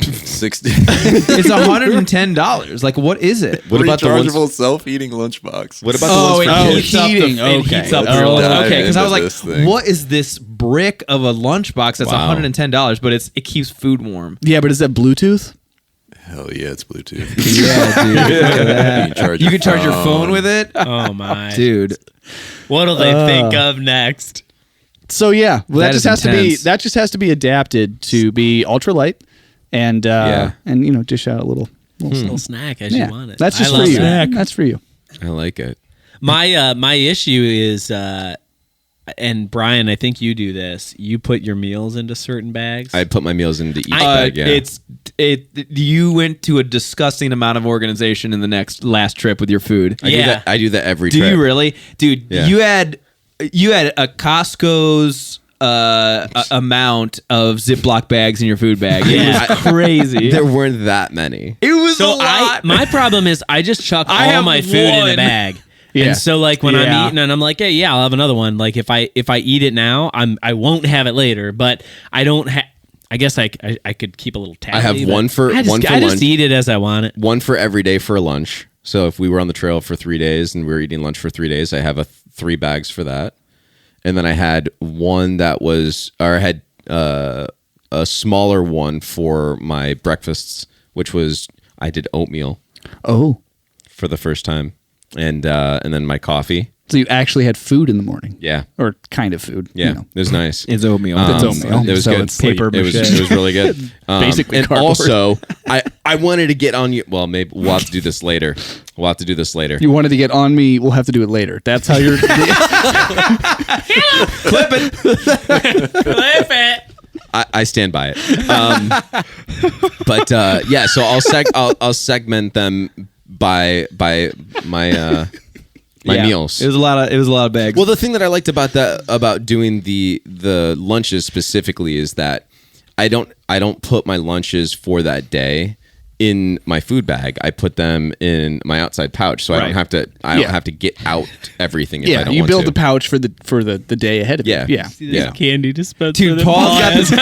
60. It's $110. Like, what is it? What about the ones? rechargeable self-heating lunchbox? What about the ones for it kids? heats up heating, It okay. heats up Oh, real dive okay. Because I was into like, this thing. what is this brick of a lunchbox that's Wow. $110? But it keeps food warm. Yeah, but is that Bluetooth? Hell yeah, it's Bluetooth. Yeah, dude. Look at that. You can charge your phone with it, Oh my. dude. What'll they think of next? So yeah, well, That that is just has intense. to be has to be adapted to be ultralight and dish out a little. Little snack as Yeah, you want it. that's just I for love you. that. That's for you. I like it. My issue is, and Brian, I think you do this. You put your meals into certain bags. I put my meals into each Uh, bag. Yeah. You went to a disgusting amount of organization in the last trip with your food. I do that every Do trip. you really, dude? Yeah. You had a Costco's amount of Ziploc bags in your food bag. It was crazy. There weren't that many. It was a So lot. my problem is I just chuck I all have my food in one. a bag. Yeah. And so like when Yeah. I'm eating and I'm like, hey, yeah, I'll have another one. Like if I eat it now, I won't have it later, but I don't have. I guess I could keep a little tally. I have but one for- I just, one for I just lunch. eat it as I want it. One for every day for lunch. So if we were on the trail for 3 days and we were eating lunch for 3 days, I have 3 bags for that. And then I had one that was, or I had a smaller one for my breakfasts, which was I did oatmeal Oh, for the first time, and then my coffee. so you actually had food in the morning? Yeah, Or kind of food? yeah, you know. it was nice. It's oatmeal. It's oatmeal, It was so good. it's paper It was mache. really good. Basically and cardboard. also I wanted to get on you. Well, maybe we'll have to do this later. We'll have to do this later. You wanted to get on me. We'll have to do it later. That's how you're. Flip it. I stand by it. But yeah, so I'll segment them by my Yeah. meals. It was a lot of bags. Well, the thing that I liked about doing the lunches specifically is that I don't put my lunches for that day in my food bag. I put them in my outside pouch, so I don't have to get out everything if I yeah, don't you want build to. a pouch for the day ahead of Yeah. you. Yeah. Yeah. Candy dispenser. Dude, that Paul's Paul got has. this.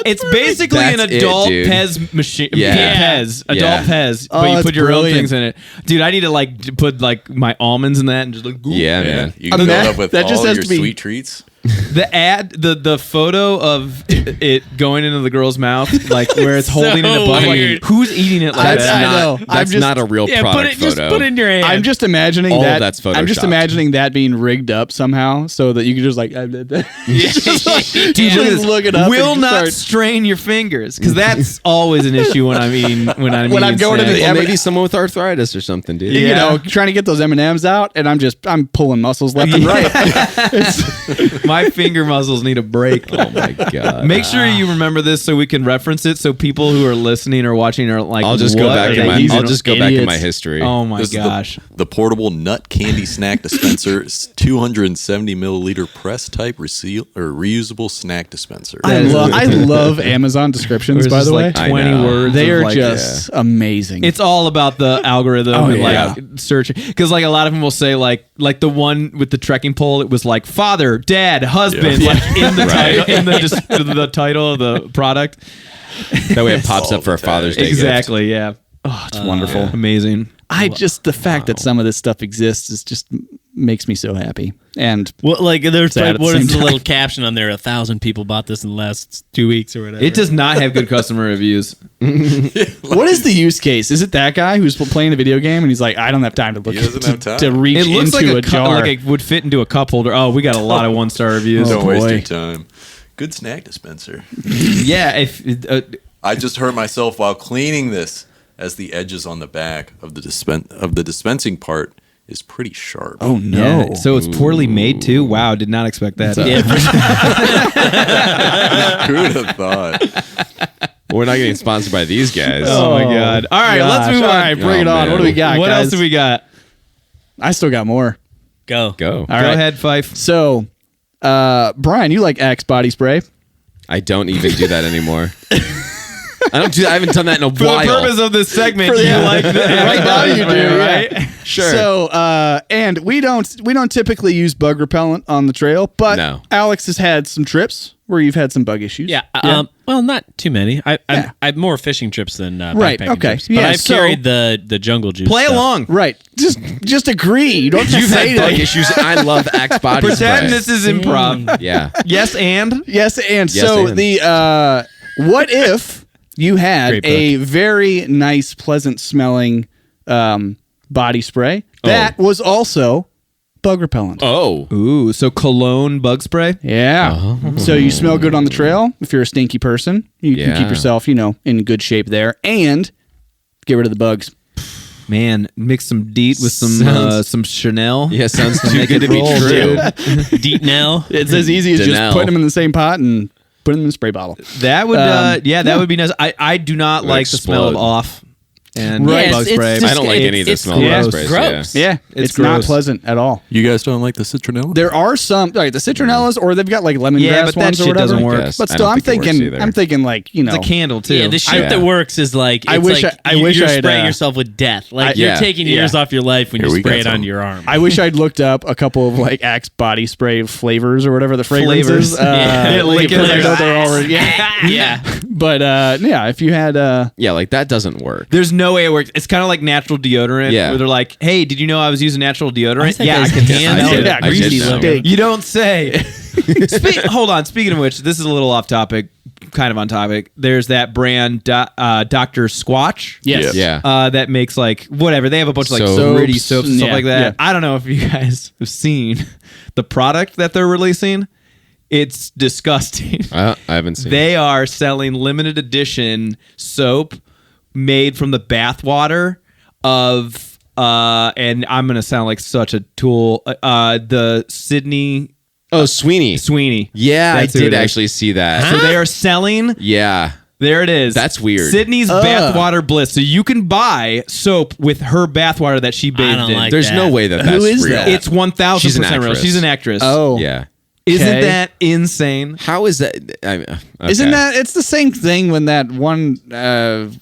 It's basically an That's it, adult dude. Pez machine. Yeah. Pez, Yeah. adult Pez, Oh, but you that's put your brilliant. own things in it. Dude, I need to like put like my almonds in that and just like Yeah, Yeah, man. you can fill it That- up with that just all has your to be- sweet treats. the photo of it going into the girl's mouth, like where it's holding in a So bun. Like, weird. who's eating it like That's that? I know. not. I'm That's just- not a real Yeah, product just photo. put it in your hand. I'm just imagining All of that. that's I'm just photoshopped. imagining that being rigged up somehow so that you can just like, Dude, just look it up. Will and not start- strain your fingers because that's always an issue when I'm eating. When I'm going to the- Well, M- maybe someone with arthritis or something, dude. you know, trying to get those M&Ms out, and I'm pulling muscles left and right. my finger muscles need a break. Oh my god. Make sure you remember this so we can reference it, so people who are listening or watching are like, I'll just go "What back are in my. these I'll just go back in my idiots?" history. Oh my This is gosh! the portable nut candy snack dispenser, 270 milliliter press type reusable snack dispenser. I love Amazon descriptions, There's by just the way. like I 20 know. words. They of are like- just amazing. It's all about the algorithm Oh, and yeah. like search because like a lot of them will say like the one with the trekking pole. It was like father, dad, husband. been like in the title, in the title of the product. That way it pops up for a Father's Day gift. Exactly. Yeah. Oh, it's wonderful. Amazing. The fact that some of this stuff exists is just makes me so happy. And Well, like there's Sad like, at what the is same the little caption on there? 1,000 people bought this in the last 2 weeks or whatever. It does not have good customer reviews. what is the use case? Is it that guy who's playing a video game and he's like, I don't have time to look He doesn't have time. to reach It looks into like a jar. like it would fit into a cup holder. Oh, we got a lot of 1-star reviews. Don't waste boy. your time. Good snack dispenser. Yeah. If I just hurt myself while cleaning this, as the edges on the back of the dispensing part is pretty sharp. Oh no! yeah, so it's poorly made too. Wow, did not expect that. Who would have thought? We're not getting sponsored by these guys. Oh my god! All right, let's move on. All right, bring it on. man. What do we got? What guys? else do we got? I still got more. Go. Go. All Go right. ahead, Fife. So, Brian, you like Axe body spray? I don't even do that anymore. I haven't done that in a For while. the purpose of this segment, For the- you like that. Right now you do, right? Sure. So, and we don't typically use bug repellent on the trail, but No. Alex has had some trips where you've had some bug issues. Yeah. Well, not too many. I have more fishing trips than Right, backpacking okay. trips. But Yeah, I've so- carried the jungle juice. Play stuff. along. Right. Just agree. You don't You've say had bug that. issues. I love Axe body Pretend spray. this is improv. Yeah. Yes, and Yes, and Yes, so and. the what if you had Great book. a very nice, pleasant smelling body spray that was also bug repellent? Oh. ooh, so cologne bug spray. Yeah. So you smell good on the trail. If you're a stinky person, you can Yeah. keep yourself, in good shape there, and get rid of the bugs. Man, mix some DEET with Sounds- some Chanel. Yeah, sounds too Make good it to be roll, true. Deep now. It's as easy as just Danelle. putting them in the same pot and putting them in a spray bottle. That would, that would be nice. I do not like the smell of explode. off and Right. bug It's spray. just- I don't like any of the it's smell of gross. bug sprays. Gross. Yeah. Yeah, it's gross. not pleasant at all. You guys don't like the citronella? There are some, like the citronellas, or they've got like lemongrass Yeah, but that ones or shit whatever. doesn't work. Yes. But I still, don't I'm think it works thinking, either. I'm thinking like It's a candle too. Yeah, the shit Yeah. that works is like I it's wish like I wish you're I'd, spraying yourself with death. Like Yeah. you're taking Yeah. years off your life when Here you we spray got it on some. your arm. I wish I'd looked up a couple of like Axe body spray flavors or whatever the fragrances. Flavors. Yeah, like, flavors. I know they're already. Yeah. yeah. But yeah, if you had Yeah, like that doesn't work. There's no way it works. It's kind of like natural deodorant. Yeah. Where they're like, "Hey, did you know I was using natural deodorant?" think Yeah, I I can did. smell I it. did. yeah, I did greasy know. steak. You don't say. Hold on. Speaking of which, this is a little off topic, kind of on topic. There's that brand, Dr. Squatch. Yes. Yeah. That makes like whatever. They have a bunch of like Soaps. gritty soaps and stuff Yeah, like that. yeah. I don't know if you guys have seen the product that they're releasing. It's disgusting. I haven't seen. They are selling limited edition soap made from the bathwater of and I'm gonna sound like such a tool. The Sydney Oh, Sweeney. Yeah, That's I who did it is. actually see that. So they are selling. Yeah. There it is. That's weird. Sydney's bathwater bliss. So you can buy soap with her bathwater that she bathed don't in. like There's that. no way that Who that's is real. that? It's 1,000% She's an real. actress. She's an actress. Oh. Yeah. Isn't Okay. that insane? How is that? Isn't that? It's the same thing when that one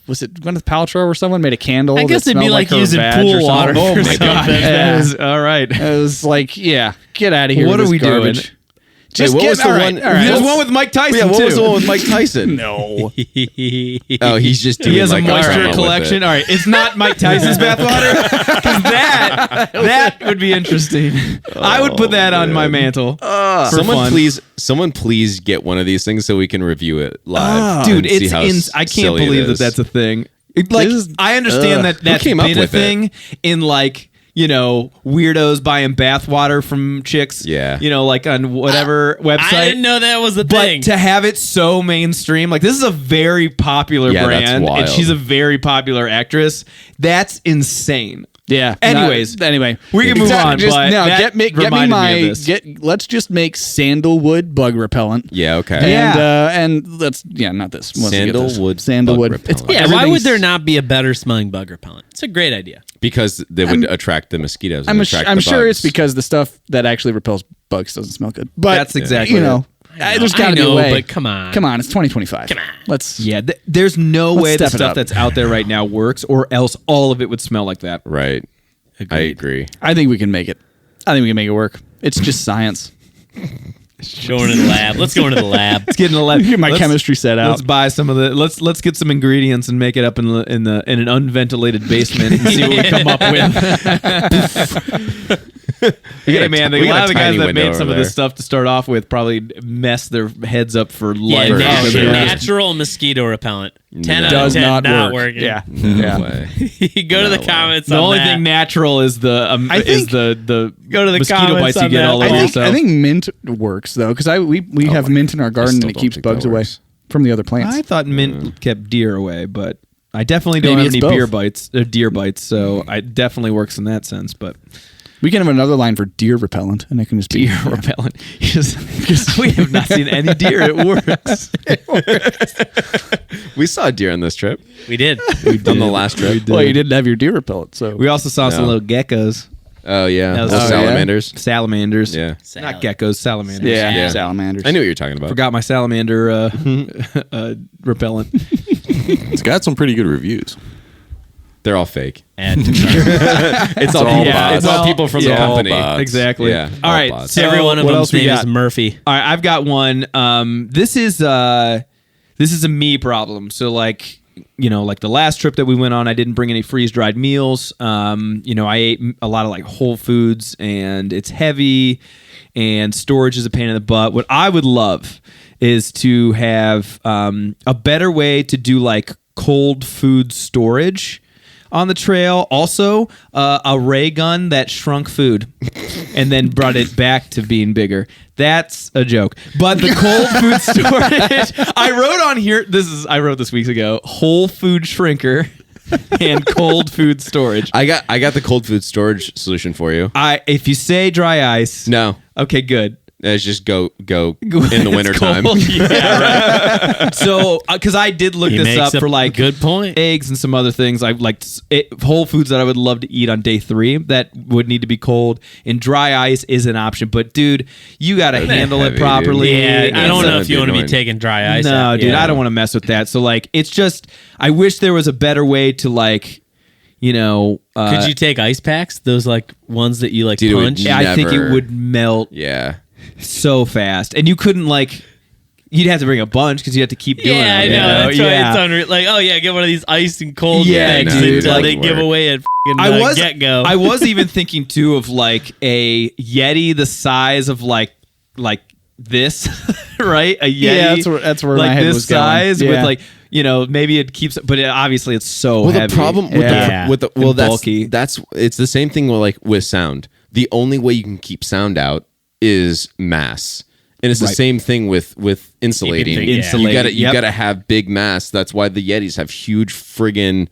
was it Gwyneth Paltrow or someone made a candle. I guess that it'd be smelled like her using vag pool or water something. or Oh my something. god! That is all right. It was like, yeah, get out of here. What with are this we doing? garbage. Just what get was the all right, one- all right. There's one with Mike Tyson Yeah, what too. was the one with Mike Tyson? No. Oh, he's just doing He has like a moisture promo with collection. it. All right, it's not Mike Tyson's bathwater because that would be interesting. I would put that on my mantle. For Someone please get one of these things so we can review it live. Dude, and see it's how I can't silly it believe that is. that's a thing. Like This is- I understand that that's came up been a with it? thing in like weirdos buying bathwater from chicks. Yeah. Like on whatever website. I didn't know that was a But thing. to have it so mainstream, like this is a very popular Yeah, that's brand, and wild. she's a very popular actress. That's insane. Yeah. Anyways, anyway, we can move on, Just, but now that get me reminded me my of this. Let's just make sandalwood bug repellent. Yeah, okay. And let's not this. Let's get this. Sandalwood Sandalwood. bug repellent. yeah, why would everything's- there not be a better smelling bug repellent? It's a great idea. Because they would attract the mosquitoes. I'm and attract I'm the sure bugs. it's because the stuff that actually repels bugs doesn't smell good. But That's exactly there's got to be a way. but come on. Come on, it's 2025. Come on, let's. Yeah, there's no way the step it stuff up. that's out there right now works, or else all of it would smell like that. Right. I agree. I think we can make it. I think we can make it work. It's just science. Going to the lab. Let's go into the lab. Let's get in the lab. Get my chemistry set out. Let's buy some of the. Let's get some ingredients and make it up in an unventilated basement and see what we come up with. Hey man, a lot of the guys that made some of this stuff to start off with probably mess their heads up for life. Natural mosquito repellent. 10 out of 10 not working. Yeah. No way. You go to the comments. The only thing natural is the go to the mosquito bites you get all over yourself. I think mint works though, because we have mint in our garden and it keeps bugs away from the other plants. I thought mint kept deer away, but I definitely don't Maybe have any it's deer bites, so it definitely works in that sense. But we can have another line for deer repellent, and it can just be deer repellent. We have not seen any deer. It works. We saw a deer on this trip. We did. On the last trip. Well, you didn't have your deer repellent, so We also saw some little geckos. Oh yeah, That was- Little oh, yeah? salamanders. Salamanders. Yeah. Not geckos, salamanders. yeah, Yeah. salamanders. I knew what you were talking about. Forgot my salamander repellent. It's got some pretty good reviews. They're all fake. And It's all all people. bots. It's all people from the Yeah. company. All bots. Exactly. Yeah. All right. bots. So every one of what them's else we name is got? Murphy. All right, I've got one. This is a me problem. So like the last trip that we went on, I didn't bring any freeze dried meals. I ate a lot of like Whole Foods, and it's heavy, and storage is a pain in the butt. What I would love is to have a better way to do like cold food storage on the trail. Also, a ray gun that shrunk food and then brought it back to being bigger. That's a joke. But the cold food storage, I wrote on here, I wrote this weeks ago, whole food shrinker and cold food storage. I got the cold food storage solution for you. If you say dry ice. No, Okay, good. it's just go in the wintertime. Yeah, right. So, because I did look this up for like good point. eggs and some other things. I like whole foods that I would love to eat on day 3 that would need to be cold. And dry ice is an option, but dude, you got to handle heavy, it properly. Yeah, I don't know if you want to be annoying. taking dry ice. No, out. dude, Yeah. I don't want to mess with that. So like, it's just I wish there was a better way to like, Could you take ice packs? Those like ones that you like Dude, it would punch. I think it never- would melt Yeah. so fast, and you couldn't like. You'd have to bring a bunch because you have to keep doing Yeah, I it. know. That's yeah. why it's unreal. Like, oh yeah, get one of these ice and cold Yeah, things dude, until like- they give away at get go. I was even thinking too of like a Yeti the size of like this, right? A Yeti, Yeah, that's where like my head this was going. size Yeah. with like maybe it keeps, but obviously it's so Well, heavy. the problem with Yeah. And bulky. that's it's the same thing with sound. The only way you can keep sound out is mass. And it's the Right. same thing with insulating. Keeping things- Insulating, You yep. gotta have big mass. That's why the Yetis have huge friggin'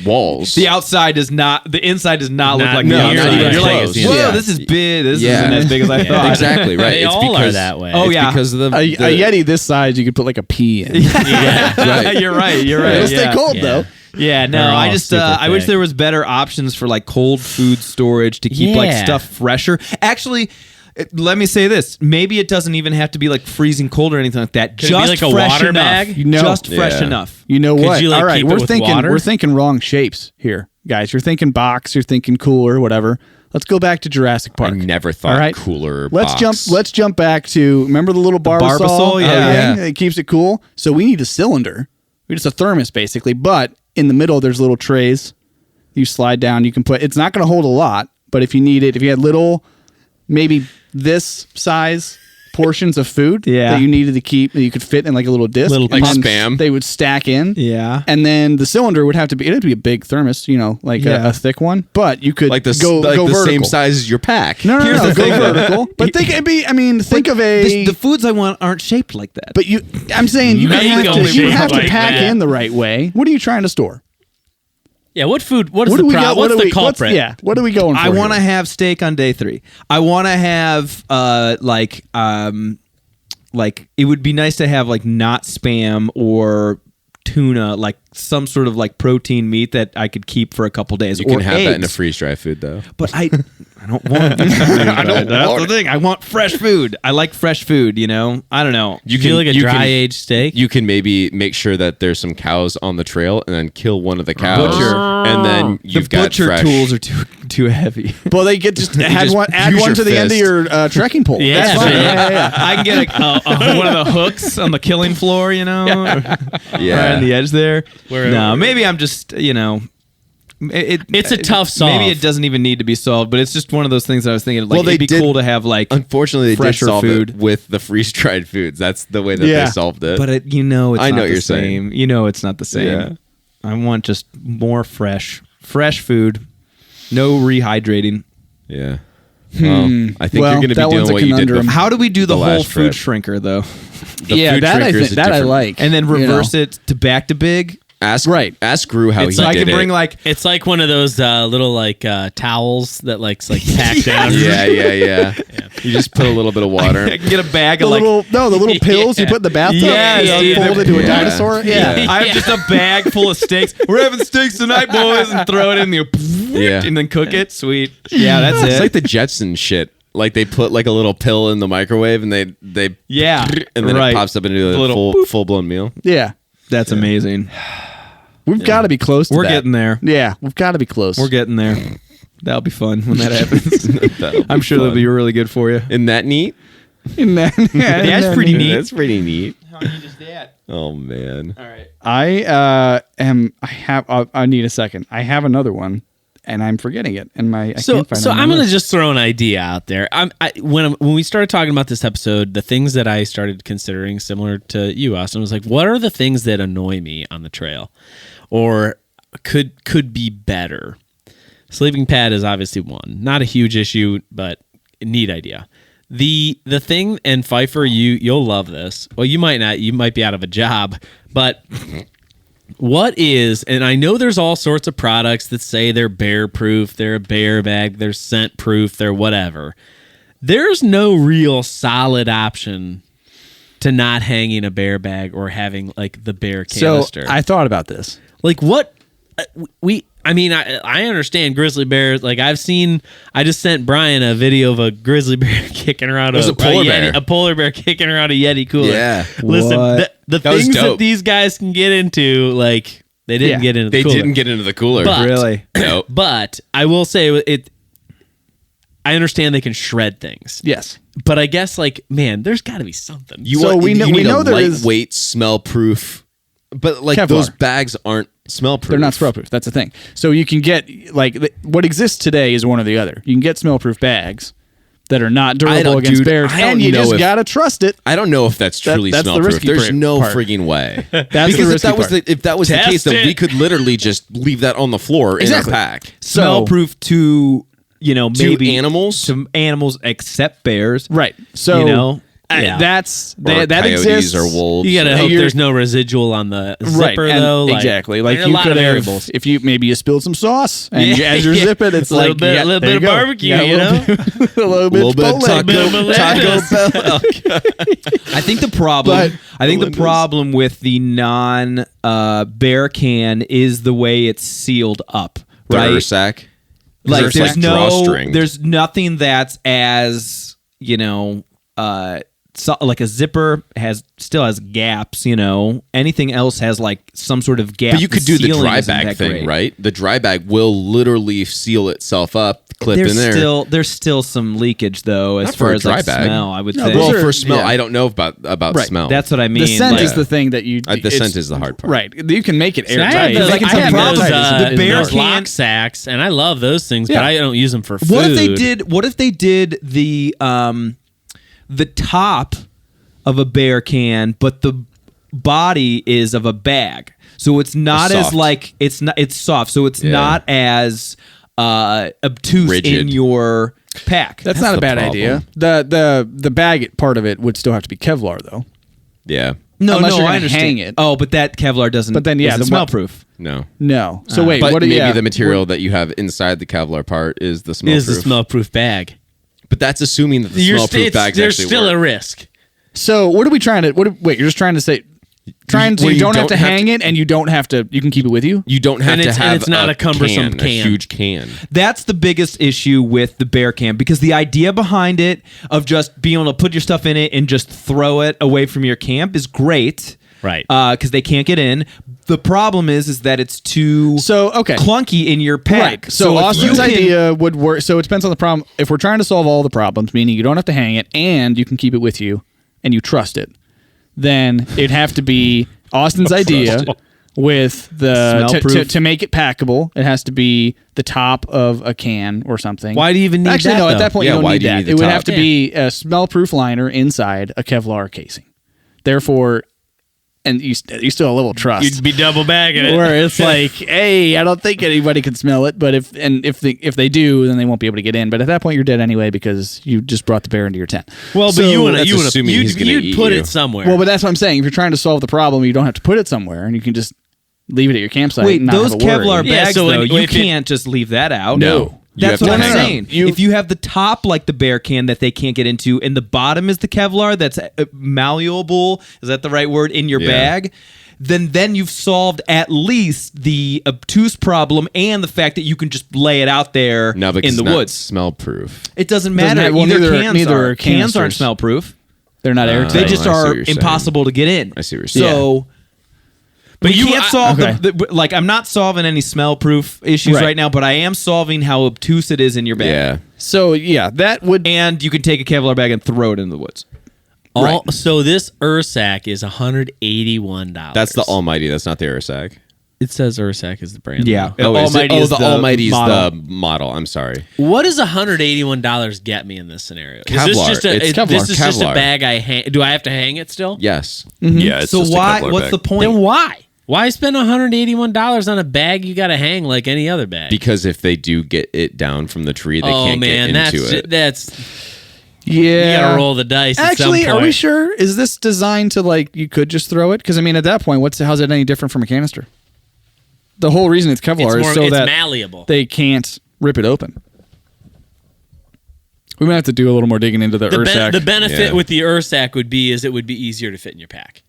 walls. The outside does not. The inside does not look Not like nearly the outside. as You're like, close. whoa, Yeah. this is big. This Yeah. isn't as big as I thought. Exactly right. They It's all are because that way. Oh, it's yeah. because of the A Yeti this size, you could put like a pea in. Right. You're right. You're right. It'll yeah. stay cold Yeah. though. Yeah, no, They're I all just super I wish thick. there was better options for like cold food storage to keep like Yeah. stuff fresher. Actually, let me say this: maybe it doesn't even have to be like freezing cold or anything like that. Could it be Just like a fresh water enough. bag? Just fresh Yeah. enough. You know Could what? you, like, All right, keep it we're with thinking water? we're thinking wrong shapes here, guys. You're thinking box. You're thinking cooler, whatever. Let's go back to Jurassic I Park. never thought All right. cooler. Let's box. jump back to remember the little Barbasol? Barbasol, yeah. thing? It keeps it cool. So we need a cylinder. We just a thermos basically, but in the middle there's little trays. You slide down. You can put. It's not going to hold a lot, but if you need it, if you had little, maybe this size portions of food Yeah. that you needed to keep, that you could fit in like a little disc, Little and like then Spam. they would stack in. Yeah. And then the cylinder would have to be. It'd have to be a big thermos, like Yeah. a thick one. But you could like the go like go the vertical. same size as your pack. No, Here's no, the go thing, though. vertical. But think it'd be. I mean, think of a. The foods I want aren't shaped like that. But I'm saying you Make have them to. You shaped have to like pack that. in the right way. What are you trying to store? Yeah, what food? What is What the do we go? problem? What What's do the we? culprit? What are we going for? I want to here? have steak on day 3. I want to have like it would be nice to have like not Spam or tuna, like some sort of like protein meat that I could keep for a couple days. You can or have that in a eggs. freeze dry food though. But I don't want that's the thing. I want fresh food. I like fresh food, you know? I don't know. You feel like a dry aged steak? You can maybe make sure that there's some cows on the trail and then kill one of the cows. Butcher. And then you've the got butcher fresh. tools are too heavy. Well, they get just add one use to your the end of fist. your trekking pole. Yeah, That's fine. sure. Yeah. I can get one of the hooks on the killing floor, you know? Yeah. Right on the edge there. Where- no, maybe I'm just, you know... It's a tough solve. Maybe it doesn't even need to be solved, but it's just one of those things that I was thinking. Like, Well, they it'd be did- cool to have like. Unfortunately, they did fresher solve food. it with the freeze-dried foods. That's the way that Yeah. they solved it. But it's I know not what the you're same. saying. You know, it's not the same. Yeah. I want just more fresh food, no rehydrating. Yeah. Well, I think Well, you're going to that be one's doing a what you did conundrum. before. How do we do the The whole last food trip. shrinker though, Yeah, food that I shrinker is think a that I different- like. and then you know. reverse it to back to big? Ask Right. Ask Gru how So he I did can bring it. like It's like one of those little like towels that like pack down. Yeah. You just put a little bit of water. I can get a bag the of like. little pills you put in the bathtub. Yes, and dude, fold they're- into a yeah. dinosaur. Yeah. I have just a bag full of steaks. We're having steaks tonight, boys, and throw it in the Yeah. and then cook it. Sweet. Yeah, that's It's it. like the Jetson shit. Like they put like a little pill in the microwave and they yeah, and then right. it pops up into a Little full blown meal. Yeah. That's amazing. We've got to be close to We're that. getting there. Yeah, we've got to be close. We're getting there. That'll be fun when that happens. That'll be I'm sure that'll fun. be really good for you. Isn't that neat? Yeah, it's pretty neat. That's pretty neat. How neat is that? Oh man. All right. I need a second. I have another one and I'm forgetting it. And I So can't find it on my I'm gonna list. just throw an idea out there. When we started talking about this episode, the things that I started considering, similar to you, Austin, was like, what are the things that annoy me on the trail, or could be better? Sleeping pad is obviously one, not a huge issue, but a neat idea. The thing, and Pfeiffer, you'll love this. Well, you might not. You might be out of a job, but. What is, and I know there's all sorts of products that say they're bear proof, they're a bear bag, they're scent proof, they're whatever. There's no real solid option to not hanging a bear bag or having like the bear canister. So I thought about this. Like what I understand grizzly bears. Like I just sent Brian a video of a grizzly bear kicking around was a polar bear. a polar bear kicking around a Yeti cooler. Yeah. Listen, What? the That was things that dope. these guys can get into, like they didn't get into the They cooler. didn't get into the cooler. But- Really? No. But I will say it. I understand they can shred things, Yes. but I guess like man, there's got to be something. So we know- you we need know a there is- lightweight, smell proof. But like Kevlar. those bags aren't smell proof. They're not smell proof. That's the thing. So you can get what exists today is one or the other. You can get smell proof bags that are not durable against bears, I don't and you know just if- gotta trust it. I don't know if that's truly that's the smell proof. risky There's no part. frigging way. That's the because risky part. if that was the Test case, then it. we could literally just leave that on the floor Exactly. in our pack. Smell proof to maybe animals? to animals except bears. Right. So You know? Yeah. that's Or that coyotes exists. or wolves. You gotta or- hope you're- there's no residual on the zipper and though. exactly. Like there's you a lot could of have, variables. if you maybe you spilled some sauce and Yeah, as you're yeah. zipping, it's A little like bit- yeah, a little there bit you of go. barbecue, Yeah, you know? a little bit, little bit of Chipotle. Taco Bell. I think the problem. But- I think the problem with the non bear can is the way it's sealed up. Right. Dursac. Like There's there's drawstring. there's nothing that's as like a zipper still has gaps. Anything else has like some sort of gap. But you could do the sealing dry isn't bag that thing, great. right? The dry bag will literally seal itself up, clip There's in there. there's still some leakage though, as Not far for a as like dry bag. smell. I would No, say. those Well, are- for smell, yeah. I don't know about Right. smell. That's what I mean. The scent like- is the thing that you. The it's- scent is the hard part. Right. You can make it See, I have airtight. those, Like in I some have those, products, the bear those can- lock sacks, and I love those things, Yeah. but I don't use them for food. What if they did the top of a bear can, but the body is of a bag, so it's not as soft. like it's soft, so it's Yeah. not as obtuse Rigid. in your pack. That's not a the bad problem. idea. The bag part of it would still have to be Kevlar though. Yeah. no, unless no, you're I gonna understand. hang it. Oh, but that Kevlar doesn't. But then, yeah, isn't the smell what- proof. No. No. So wait, But what? maybe yeah, the material that you have inside the Kevlar part is the smell is the proof. smell proof bag? But that's assuming that the smell proof bags There's actually still work. a risk. So what are we trying to? Wait, you're just trying to say Trying to Where you don't have to hang it, and you don't have to. You can keep it with you. You don't have And to it's- have and it's not a cumbersome a can. huge can. That's the biggest issue with the bear can, because the idea behind it of just being able to put your stuff in it and just throw it away from your camp is great. Right. Because they can't get in. The problem is that it's too clunky in your pack. Right. So if Austin's you can- idea would work. So it depends on the problem. If we're trying to solve all the problems, meaning you don't have to hang it and you can keep it with you and you trust it, then it'd have to be Austin's idea with the Smell-proof. to make it packable. It has to be the top of a can or something. Why do you even need Actually, that, no. At though? that point, Yeah, you don't why need do you that. need the It would top? have to be a smell-proof liner inside a Kevlar casing. Therefore, and you still have a little trust. You'd be double bagging it. Where it's like, hey, I don't think anybody can smell it, but if they do, then they won't be able to get in. But at that point, you're dead anyway because you just brought the bear into your tent. Well, So but you that's assuming he's gonna you'd eat put you. it somewhere. Well, but that's what I'm saying. If you're trying to solve the problem, you don't have to put it somewhere, and you can just leave it at your campsite. Wait, and not those have a worry. Kevlar Yeah, bags, so though, if you it- can't just leave that out. No. You That's have what to I'm hang it. saying. If you have the top like the bear can that they can't get into, and the bottom is the Kevlar that's malleable, is that the right word, in your Yeah. bag, then you've solved at least the obtuse problem and the fact that you can just lay it out there No, because in the it's not woods. smell proof. It doesn't Doesn't matter. matter. Well, Either neither- cans neither are. are Cans aren't canisters. smell proof. They're not airtight. They I just see what are you're saying. impossible to get in. I see what you're saying. So, But we you- can't I- solve okay. like I'm not solving any smell proof issues Right. right now, but I am solving how obtuse it is in your bag. Yeah. So yeah, that would. And you can take a Kevlar bag and throw it in the woods. So this Ursac is $181. That's the Almighty. That's not the Ursac. It says Ursac is the brand. Yeah. though. Almighty is the the Almighty is model. the model. I'm sorry. What does $181 get me in this scenario? Is this Kevlar. just a, It's this Kevlar. is just a Kevlar. bag I hang? Do I have to hang it still? Yes. Yeah, it's So just why? a Kevlar What's bag. the point? Then why? Why spend $181 on a bag you got to hang like any other bag? Because if they do get it down from the tree, they oh can't man, get into it. that's Yeah. you got to roll the dice. Actually, at some are we point. sure? Is this designed to like you could just throw it? Because I mean, at that point, how's it any different from a canister? The whole reason it's Kevlar It's, is more, so it's that malleable. they can't rip it open. We might have to do a little more digging into the Ursac. The benefit Yeah. with the Ursac would be is it would be easier to fit in your pack.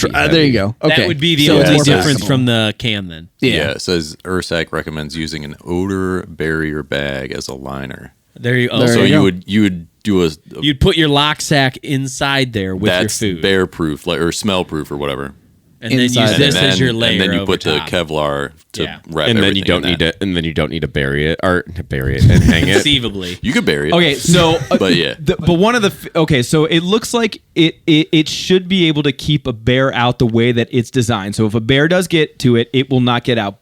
there you go. Okay, That would be the So it's only more difference packable. from the can then. Yeah, it says Ursac recommends using an odor barrier bag as a liner. There you go. There So you go. you would do a You'd put your lock sack inside there with that's your food. bear proof or smell proof or whatever. and then use inside this there. as your layer and then you over put top. the Kevlar to Yeah. wrap And then everything you don't in need that. to. And then you don't need to bury it or bury it and hang it. Conceivably. You could bury it. Okay, so But yeah. but one of the so it looks like it should be able to keep a bear out the way that it's designed. So if a bear does get to it, it will not get out.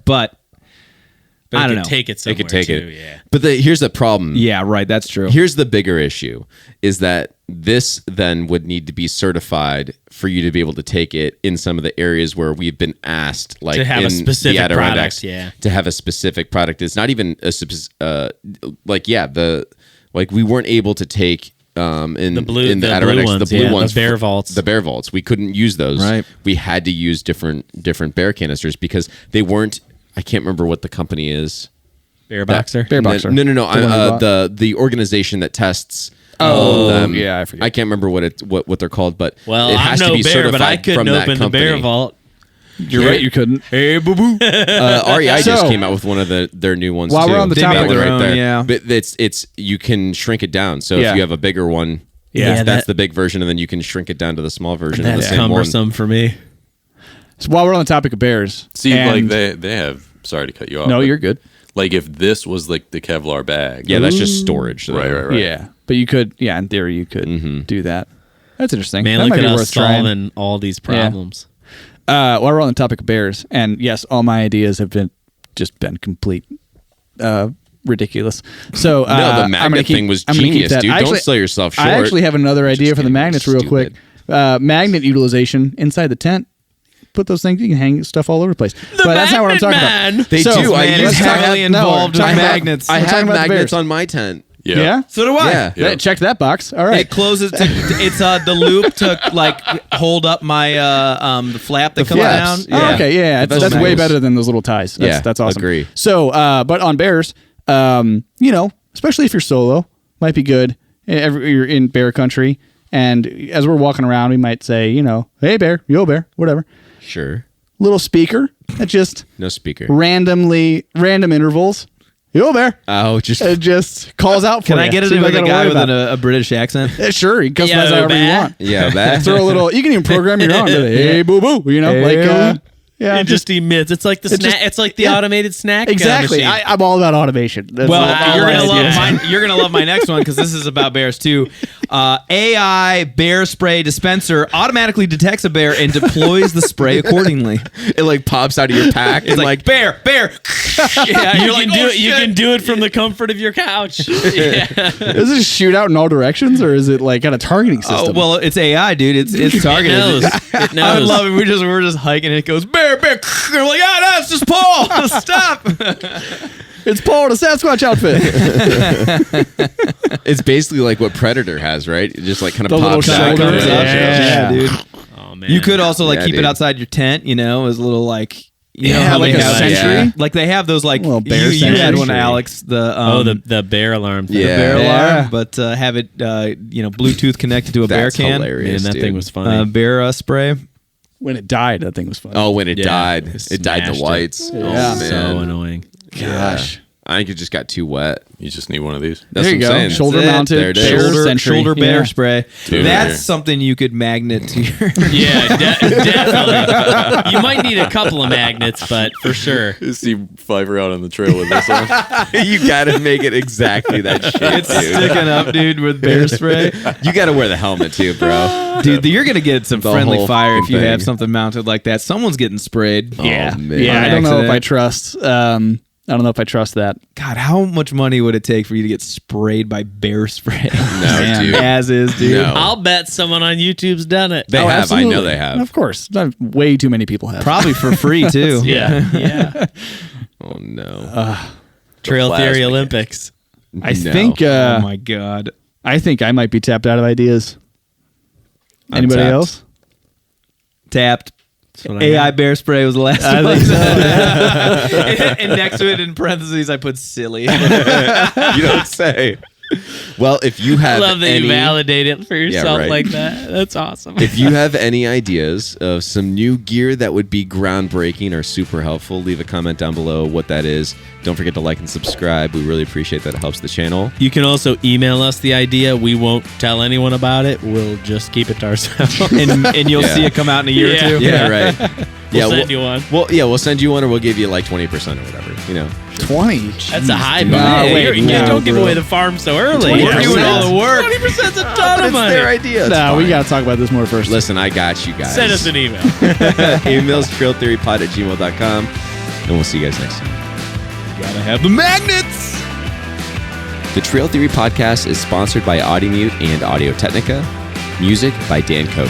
But But I it don't could know. take it They somewhere could take too, it. yeah. But here's the problem. yeah, right, that's true. Here's the bigger issue is that this then would need to be certified for you to be able to take it in some of the areas where we've been asked, like To have a in specific the Adirondacks, product, yeah. to have a specific product. It's not even a we weren't able to take in The blue- in the the blue Adirondacks ones, the blue yeah, the ones bear vaults. the bear vaults. We couldn't use those. Right. We had to use different bear canisters because they weren't. I can't remember what the company is. Bear boxer. Bear boxer. No. The one we bought. The organization that tests. Oh, all of them. yeah, I forget. I can't remember what they're called, but Well, it has I'm to no be bear, but I certified couldn't from that open the bear company. vault. You're right. You couldn't. Hey, boo boo. REI just So- came out with one of their new ones. While too. we're on the That topic one of their right own, there. yeah. But it's you can shrink it down. So Yeah. if you have a bigger one, Yeah, that's that- the big version, and then you can shrink it down to the small version of the That's same one. cumbersome for me. So while we're on the topic of bears, See, and- like they have. Sorry to cut you off. no, but, you're good. Like if this was like the Kevlar bag. Yeah, that's just storage. though. Right. Yeah, but you could. Yeah, in theory, you could do that. That's interesting. Man, that look might at be us worth trying. solving all these problems. While we're on the topic of bears, and yes, all my ideas have been complete ridiculous. So No, the I'm gonna magnet keep- thing was I'm gonna keep genius, that. dude. I Don't sell yourself short. I actually have another idea for the kidding. magnets, real quick. Magnet utilization inside the tent. Put those things. You can hang stuff all over the place. But that's not what I'm talking about. They So, do. I man, use is heavily involved we're in talking about- magnets. I We're talking have about the magnets bears. on my tent. Yeah. So do I. Yeah. Yeah. Check that box. All right. It closes. It's the loop to like hold up my the flap that comes Flaps. down. Oh, okay, yeah, That's that's way nice. better than those little ties. That's, Yeah, that's awesome. agree. So, but on bears, especially if you're solo, might be good. You're in bear country, And as we're walking around, we might say, hey, bear, yo, bear, whatever. Sure. Little speaker that just No speaker. random intervals. Yo, bear. Oh, just It just calls out for Can you. I get it So you with don't a gotta guy worry with about a British accent? it. Sure, you can customize Yo, however you bear. want. yeah, that. Throw a little. You can even program your own. Hey, boo boo. Yeah, It just emits. It's like the It snack. just- It's like the yeah. exactly snack. exactly. Machine. I'm all about automation. That's Well, all you're I gonna do. love mine. You're gonna love my next one because this is about bears too. AI bear spray dispenser automatically detects a bear and deploys the spray accordingly. It like pops out of your pack It's and like bear. Yeah, you can do "Oh, it. You shit." can do it from the comfort of your couch. Yeah. Does it shoot out in all directions, or is it like got a targeting Oh system? well, it's AI, dude. It's targeted. It knows. It knows. I would love it. We're just hiking and it goes bear. And we're like, no, it's just Paul. Stop. It's Paul in a Sasquatch outfit. it's basically like what Predator has, right? It just like kind The of little pops out. shoulder. comes out. Yeah. dude. Oh man. You could also like Yeah, keep it dude. outside your tent, as a little like you know Yeah, how like they a have sentry. Yeah. like they have those like Little bear you had sentry. one, Alex. the bear alarm thing. Yeah. bear Yeah. alarm, but have it Bluetooth connected to a That's bear can. hilarious. Man, that dude. thing was funny. Bear spray. When it died, that thing was fun. Oh, when it Yeah, died, it it died in smashed the it. whites. Yeah. Oh, man. So annoying. gosh. I think it just got too wet. You just need one of these. That's There you what go. I'm saying. Shoulder That's it. mounted. There it is. bear Shoulder, sentry. shoulder bear Yeah. spray. Dude. That's something you could magnet to your. Yeah, definitely. You might need a couple of magnets, but for sure. You see Fiverr out on the trail with this on. You gotta make it exactly that shit, It's dude. sticking up, dude, with bear spray. You gotta wear the helmet too, bro. Dude, you're gonna get some The friendly whole fire if fucking you have thing. something mounted like that. Someone's getting sprayed. Yeah. Oh, man. Yeah, I don't know if I Accident. trust. I don't know if I trust that. God, how much money would it take for you to get sprayed by bear spray? No, dude. As is, dude. No. I'll bet someone on YouTube's done it. They Oh, have. absolutely. I know they have. Of course. Way too many people have. Probably for free too. Yeah. Oh no. Trail plastic. Theory Olympics. I No. think. Oh my god. I think I might be tapped out of ideas. Anybody tapped. else? Tapped. That's what I AI got. bear spray was the last I one. think so. And next to it in parentheses, I put silly. You don't say. Well, if you I have love that any, you validate it for yourself right. like that. That's awesome. if you have any ideas of some new gear that would be groundbreaking or super helpful, leave a comment down below what that is. Don't forget to like and subscribe. We really appreciate that. It helps the channel. You can also email us the idea. We won't tell anyone about it. We'll just keep it to ourselves. and you'll Yeah. see it come out in a year Yeah. or two. Yeah, right. We'll send you one. Well, yeah, we'll send you one, or we'll give you like 20% or whatever. 20. That's a high No, buy. wait, You no, don't give bro. away the farm so early. 20%. We're doing all the work. 20%'s a ton of money. idea. It's No, we fine. got to talk about this more first. Listen, I got you guys. Send us an email. Emails trailtheorypod@gmail.com, and we'll see you guys next time. Gotta have the magnets. The Trail Theory Podcast is sponsored by Audimute and Audio Technica. Music by Dan Koch.